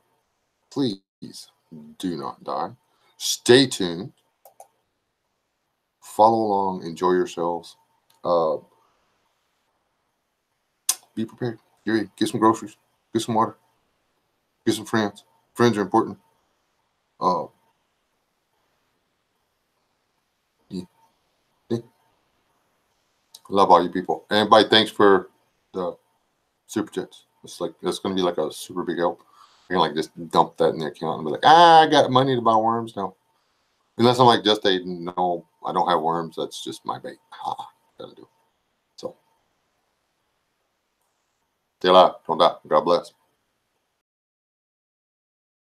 Please do not die. Stay tuned. Follow along. Enjoy yourselves. Be prepared. Get ready. Get some groceries. Get some water. Get some friends. Friends are important. Yeah. Love all you people. Everybody, thanks for the super chats. It's going to be like a super big help. I can like just dump that in the account and be like, I got money to buy worms now. Unless I'm like, just no, I don't have worms. That's just my bait. Gotta do. So, stay alive. Don't die. God bless.